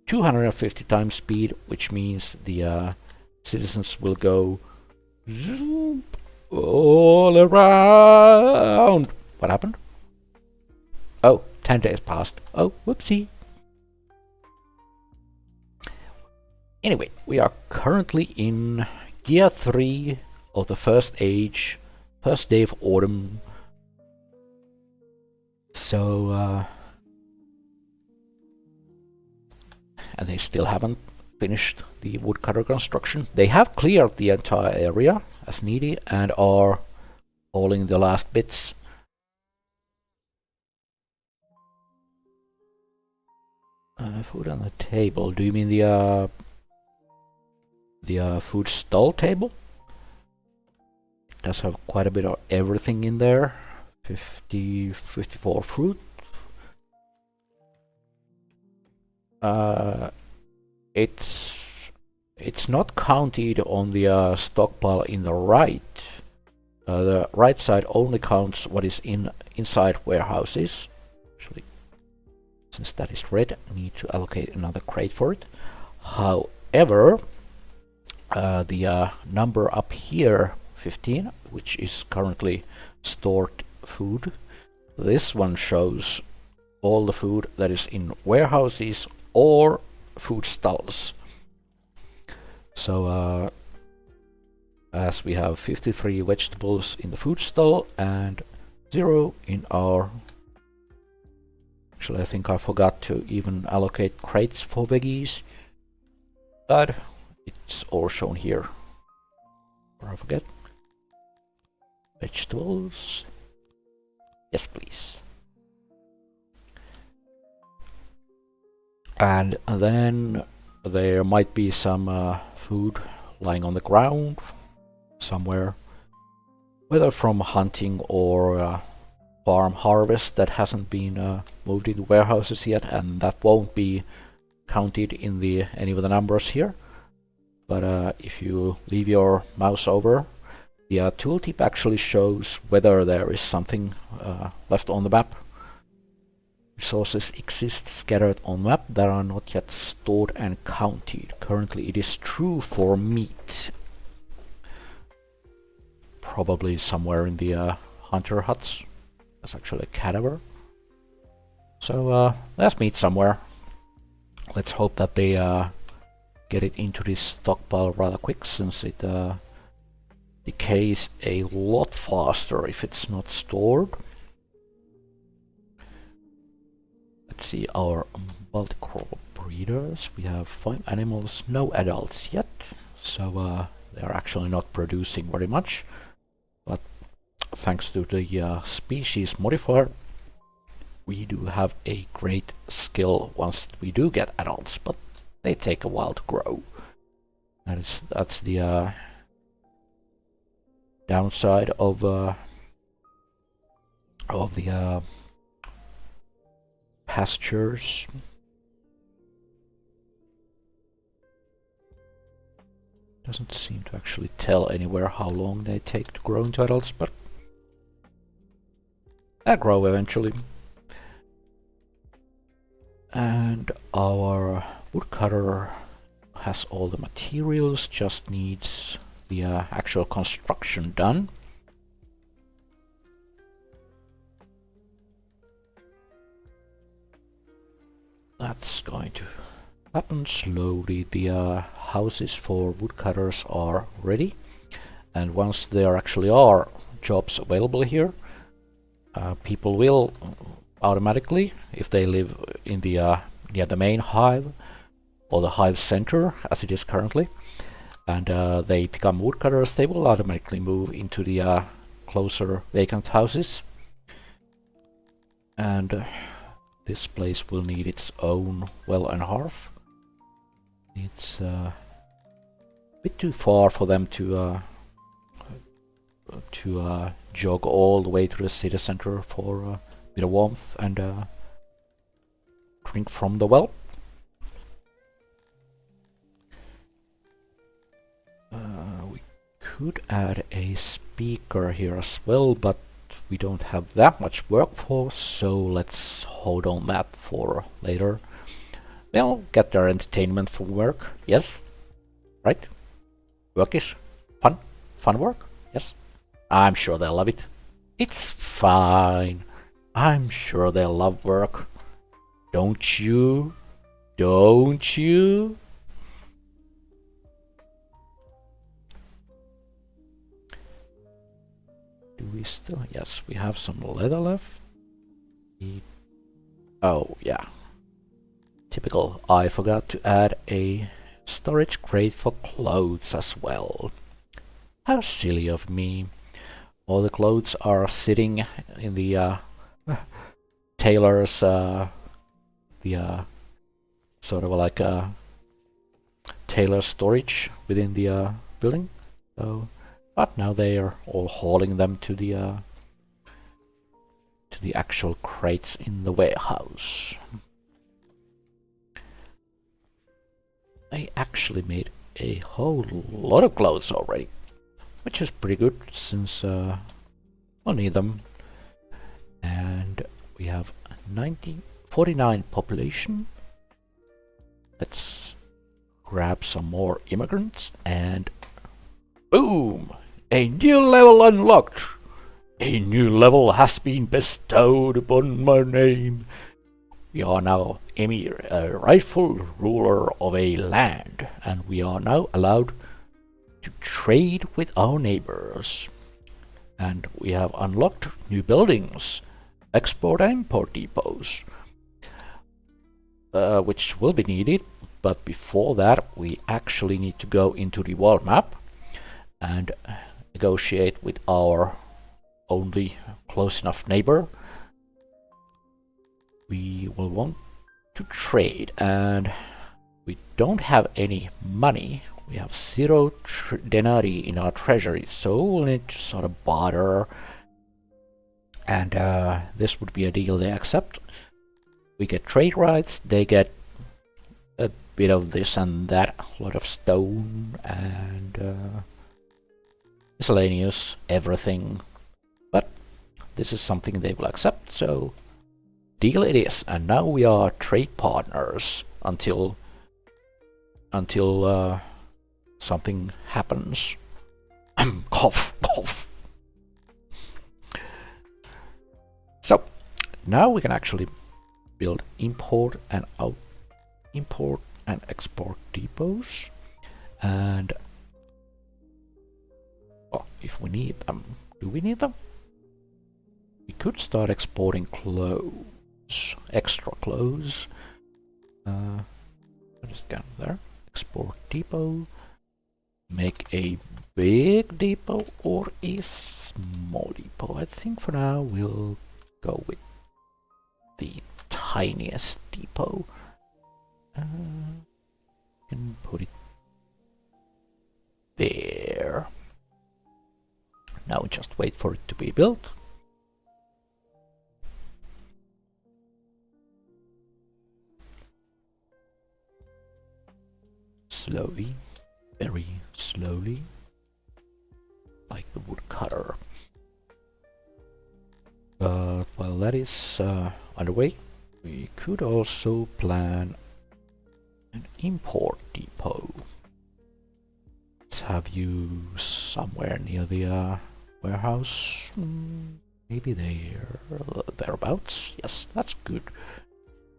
250 times speed, which means the citizens will go zoom all around. What happened? Oh, 10 days passed. Oh, whoopsie. Anyway, we are currently in Gear 3 of the first age, first day of autumn. So, and they still haven't finished the woodcutter construction. They have cleared the entire area as needed and are hauling the last bits. Food on the table. Do you mean the food stall table? It does have quite a bit of everything in there. 54 fruit. It's not counted on the stockpile in the right. The right side only counts what is inside warehouses. Actually, since that is red, I need to allocate another crate for it. However, the number up here, 15, which is currently stored food, this one shows all the food that is in warehouses or food stalls. So as we have 53 vegetables in the food stall and 0 in our... Actually, I think I forgot to even allocate crates for veggies, but it's all shown here. Or I forget. Vegetables. Yes, please. And then there might be some food lying on the ground somewhere, whether from hunting or farm harvest that hasn't been moved into warehouses yet, and that won't be counted in any of the numbers here. But if you leave your mouse over, the tooltip actually shows whether there is something left on the map. Resources exist scattered on map that are not yet stored and counted. Currently it is true for meat. Probably somewhere in the hunter huts. That's actually a cadaver. So there's meat somewhere. Let's hope that they get it into this stockpile rather quick, since it decays a lot faster if it's not stored. Let's see our multi-crop breeders. We have 5 animals, no adults yet, so they are actually not producing very much. But thanks to the species modifier, we do have a great skill once we do get adults, but they take a while to grow. That's the downside of the pastures. Doesn't seem to actually tell anywhere how long they take to grow into adults, but they grow eventually. And our woodcutter has all the materials, just needs the actual construction done. That's going to happen slowly. The houses for woodcutters are ready, and once there actually are jobs available here, people will automatically, if they live in the near the main hive or the hive center as it is currently, and they become woodcutters, they will automatically move into the closer vacant houses. And this place will need its own well and hearth. It's a bit too far for them to jog all the way to the city center for a bit of warmth and drink from the well. We could add a speaker here as well, but we don't have that much workforce, so let's hold on that for later. They'll get their entertainment from work, yes? Right? Work is fun? Fun work? Yes? I'm sure they'll love it. It's fine. I'm sure they'll love work. Don't you? Don't you? Do we still? Yes, we have some leather left. Oh, yeah. Typical. I forgot to add a storage crate for clothes as well. How silly of me. All the clothes are sitting in the tailor's sort of like a tailor storage within the building. So, but now they are all hauling them to the actual crates in the warehouse. I actually made a whole lot of clothes already, which is pretty good since I'll need them. And we have 49 population. Let's grab some more immigrants and boom! A new level unlocked! A new level has been bestowed upon my name. We are now Emir, a rightful ruler of a land, and we are now allowed to trade with our neighbors. And we have unlocked new buildings, export and import depots, which will be needed. But before that, we actually need to go into the world map and negotiate with our only close enough neighbor. We will want to trade, and we don't have any money. We have 0 denarii in our treasury, so we'll need to sort of barter. And this would be a deal they accept. We get trade rights, they get a bit of this and that, a lot of stone and miscellaneous everything. But this is something they will accept, so deal it is. And now we are trade partners until something happens. Cough, cough. So now we can actually build import and export depots, and well, if we need them, do we need them? We could start exporting clothes, extra clothes. Just go there. Export depot. Make a big depot or a small depot. I think for now we'll go with the tiniest depot. Can put it there. Now just wait for it to be built. Slowly, very slowly, like the woodcutter. While that is underway, we could also plan an import depot. Let's have you somewhere near the warehouse. Maybe thereabouts. Yes, that's good.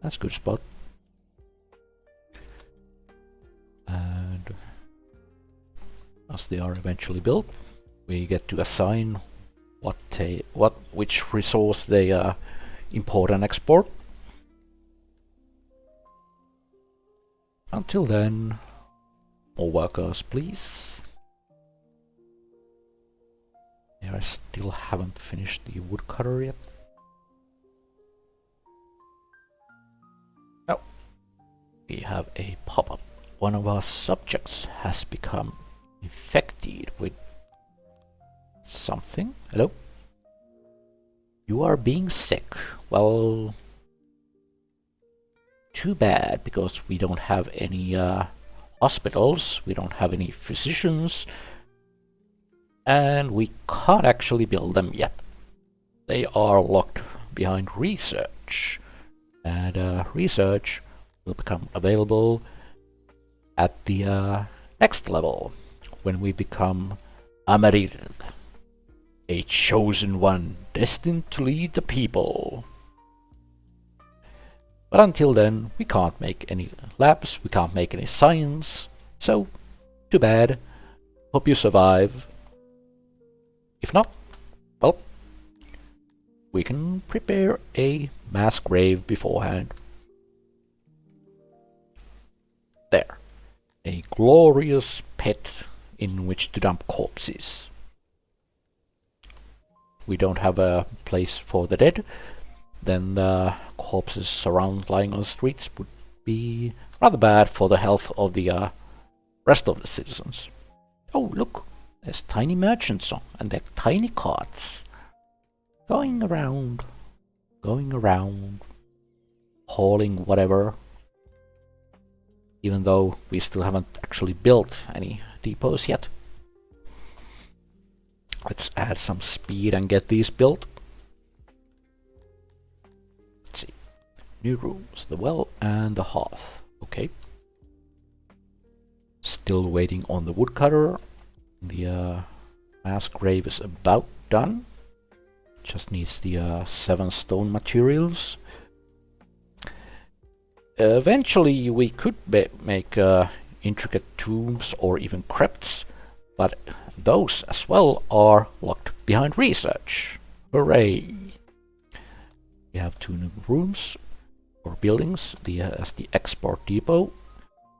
That's a good spot. And as they are eventually built, we get to assign which resource they import and export. Until then, more workers, please. Yeah, I still haven't finished the woodcutter yet. Oh, we have a pop-up. One of our subjects has become infected with something. Hello? You are being sick. Well, too bad, because we don't have any hospitals, we don't have any physicians, and we can't actually build them yet. They are locked behind research, and research will become available at the next level, when we become Amarir, a chosen one destined to lead the people. But until then, we can't make any labs, we can't make any science, so too bad. Hope you survive. If not, well, we can prepare a mass grave beforehand. There. a glorious pit in which to dump corpses. We don't have a place for the dead, then the corpses around lying on the streets would be rather bad for the health of the rest of the citizens. Oh, look, there's tiny merchants and their tiny carts going around, hauling whatever, even though we still haven't actually built any depots yet. Let's add some speed and get these built. Let's see. New rooms, the well and the hearth. Okay. Still waiting on the woodcutter. The mass grave is about done. Just needs the 7 stone materials. Eventually we could make intricate tombs or even crypts, but those as well are locked behind research. Hooray! We have 2 new rooms or buildings. As the export depot,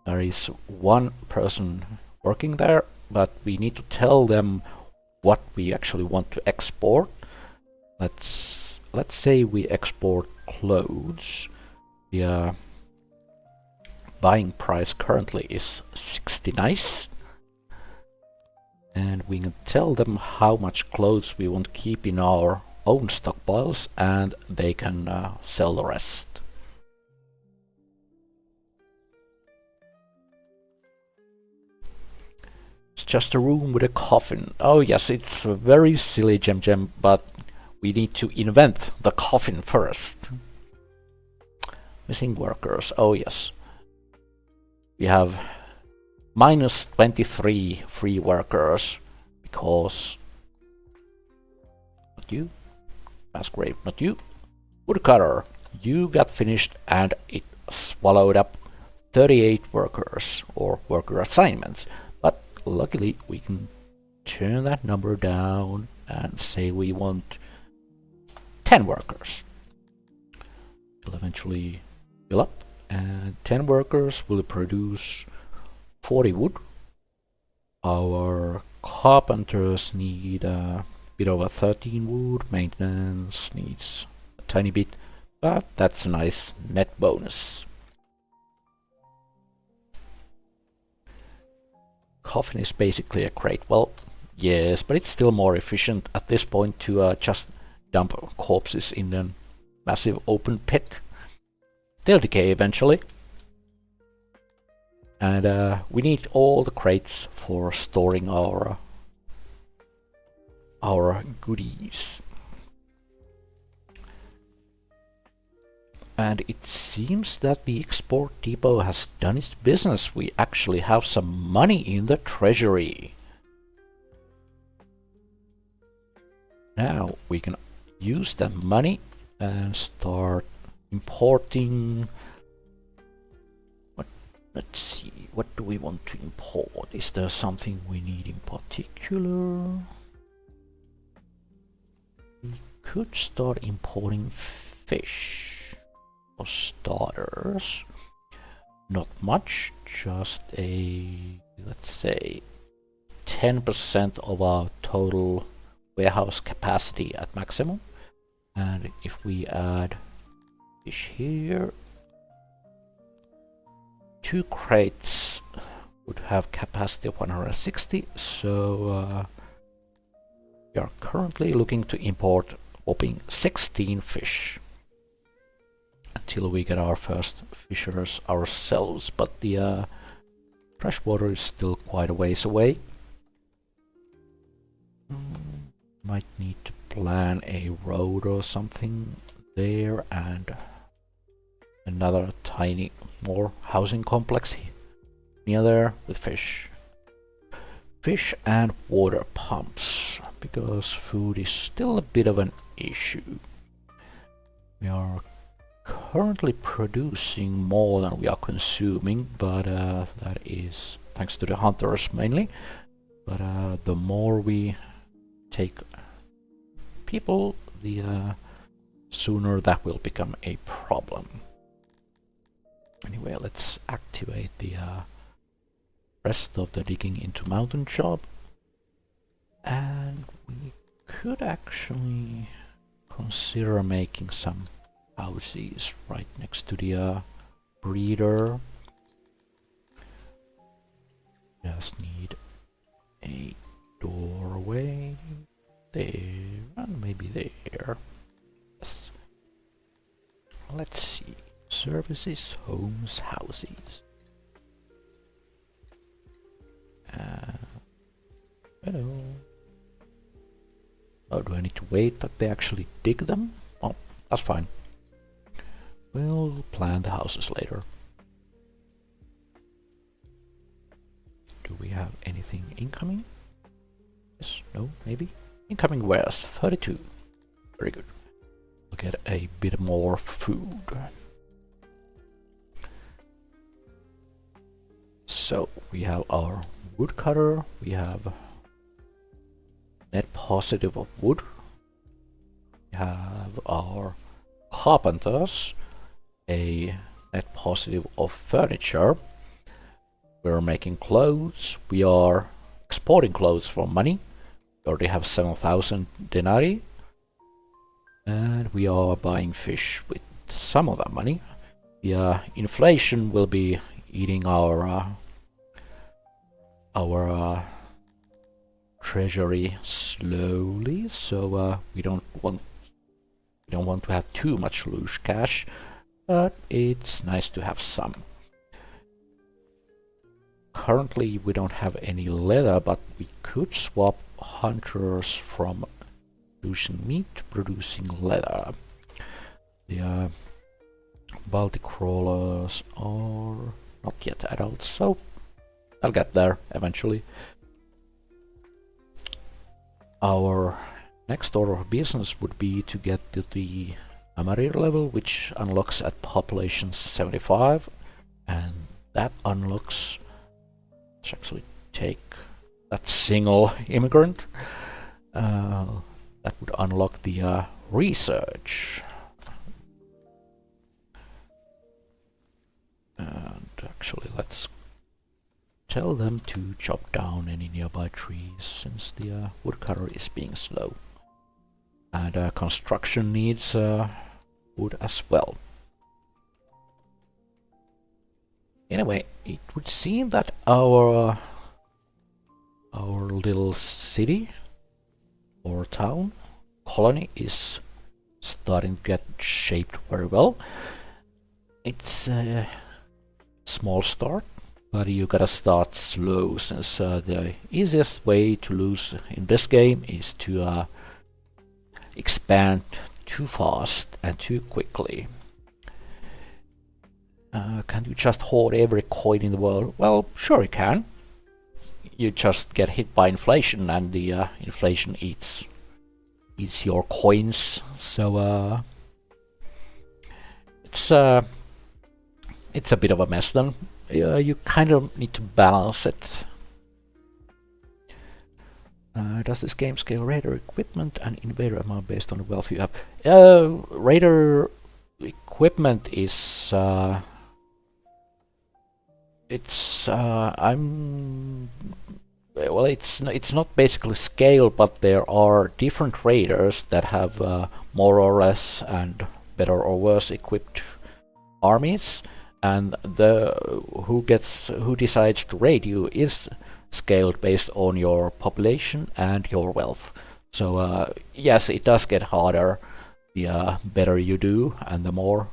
there is 1 person working there, but we need to tell them what we actually want to export. Let's say we export clothes. The buying price currently is 60 nice, and we can tell them how much clothes we want to keep in our own stockpiles, and they can sell the rest. It's just a room with a coffin. Oh yes, it's a very silly gem, but we need to invent the coffin first. Missing workers. Oh yes. We have minus 23 free workers because... Not you. Mass grave, not you. Woodcutter, you got finished and it swallowed up 38 workers or worker assignments. But luckily we can turn that number down and say we want 10 workers. It'll eventually fill up, and 10 workers will produce 40 wood. Our carpenters need a bit over 13 wood, maintenance needs a tiny bit, but that's a nice net bonus. Coffin is basically a crate. Well, yes, but it's still more efficient at this point to just dump corpses in a massive open pit. They'll decay eventually. And we need all the crates for storing our goodies. And it seems that the export depot has done its business. We actually have some money in the treasury. Now we can use that money and start importing. Let's see, what do we want to import? Is there something we need in particular? We could start importing fish for starters. Not much, just let's say 10% of our total warehouse capacity at maximum. And if we add fish here, 2 crates would have capacity of 160, so we are currently looking to import whopping 16 fish until we get our first fishers ourselves, but the freshwater is still quite a ways away. Might need to plan a road or something there, and another tiny more housing complex near there with fish and water pumps, because food is still a bit of an issue. We are currently producing more than we are consuming, but that is thanks to the hunters mainly. But the more we take people, the sooner that will become a problem. Anyway, let's activate the rest of the digging into mountain job. And we could actually consider making some houses right next to the breeder. Just need a doorway there and maybe there. Yes. Let's see. Services, homes, houses. Hello. Oh, do I need to wait that they actually dig them? Oh, that's fine. We'll plan the houses later. Do we have anything incoming? Yes, no, maybe? Incoming west, 32. Very good. We'll get a bit more food. So, we have our woodcutter, we have net positive of wood, we have our carpenters, a net positive of furniture, we're making clothes, we are exporting clothes for money, we already have 7,000 denarii, and we are buying fish with some of that money. The inflation will be eating our treasury slowly, so we don't want to have too much loose cash, but it's nice to have some. Currently we don't have any leather, but we could swap hunters from producing meat to producing leather. The Baltic crawlers are not yet adults, so I'll get there eventually. Our next order of business would be to get to the Amarir level, which unlocks at population 75, and that unlocks, let's actually take that single immigrant, that would unlock the research. And actually let's tell them to chop down any nearby trees, since the woodcutter is being slow. And construction needs wood as well. Anyway, it would seem that our little city or town colony is starting to get shaped very well. It's a small start, but you gotta start slow, since the easiest way to lose in this game is to expand too fast and too quickly. Can you just hoard every coin in the world? Well, sure you can. You just get hit by inflation, and the inflation eats your coins. So it's a bit of a mess then. You kind of need to balance it. Does this game scale raider equipment and invader amount based on the wealth you have? Raider equipment is it's not basically scale, but there are different raiders that have more or less and better or worse equipped armies, and who decides to raid you is scaled based on your population and your wealth. So yes, it does get harder the better you do, and the more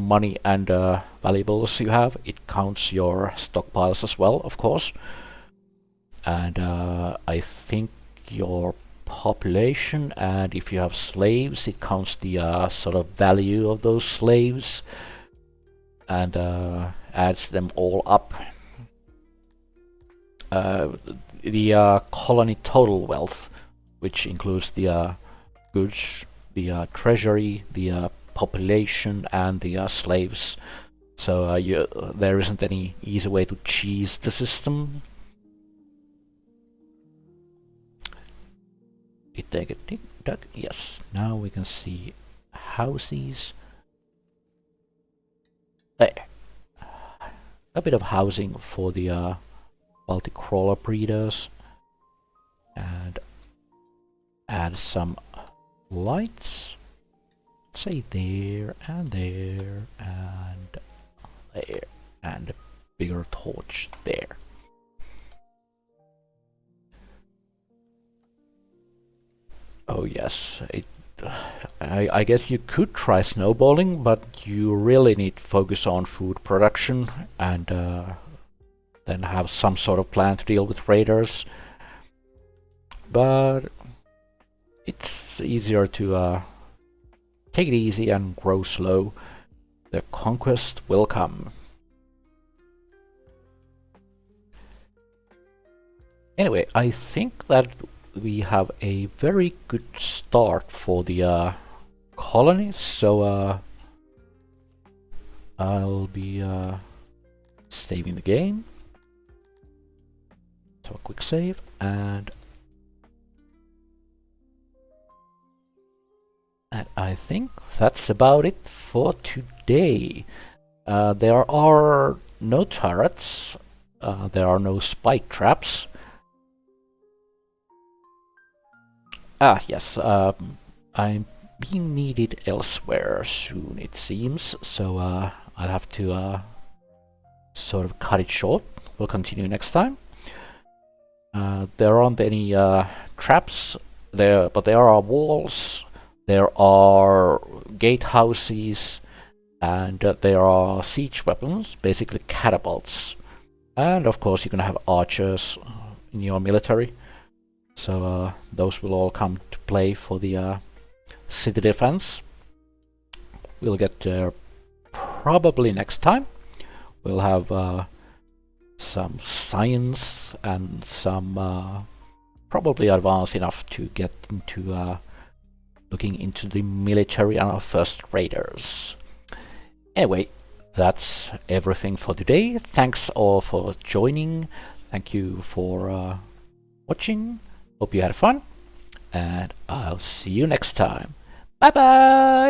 money and valuables you have. It counts your stockpiles as well, of course. And I think your population, and if you have slaves, it counts the sort of value of those slaves, and adds them all up. The colony total wealth, which includes the goods, the treasury, the population, and the slaves. So there isn't any easy way to cheese the system. Did they get dug? Yes. Now we can see houses. There. a bit of housing for the Baltic crawler breeders, and add some lights, say there, and there, and there, and a bigger torch there. Oh yes, I guess you could try snowballing, but you really need to focus on food production and then have some sort of plan to deal with raiders. But it's easier to take it easy and grow slow. The conquest will come. Anyway, I think that we have a very good start for the colony, so I'll be saving the game. So a quick save, and I think that's about it for today. There are no turrets, there are no spike traps. Yes, I'm being needed elsewhere soon, it seems, so I'll have to sort of cut it short. We'll continue next time. There aren't any traps there, but there are walls, there are gatehouses, and there are siege weapons, basically catapults. And of course you're gonna have archers in your military. So those will all come to play for the city defense. We'll get there probably next time. We'll have some science and some probably advanced enough to get into looking into the military and our first raiders. Anyway, that's everything for today. Thanks all for joining. Thank you for watching. Hope you had fun, and I'll see you next time. Bye bye!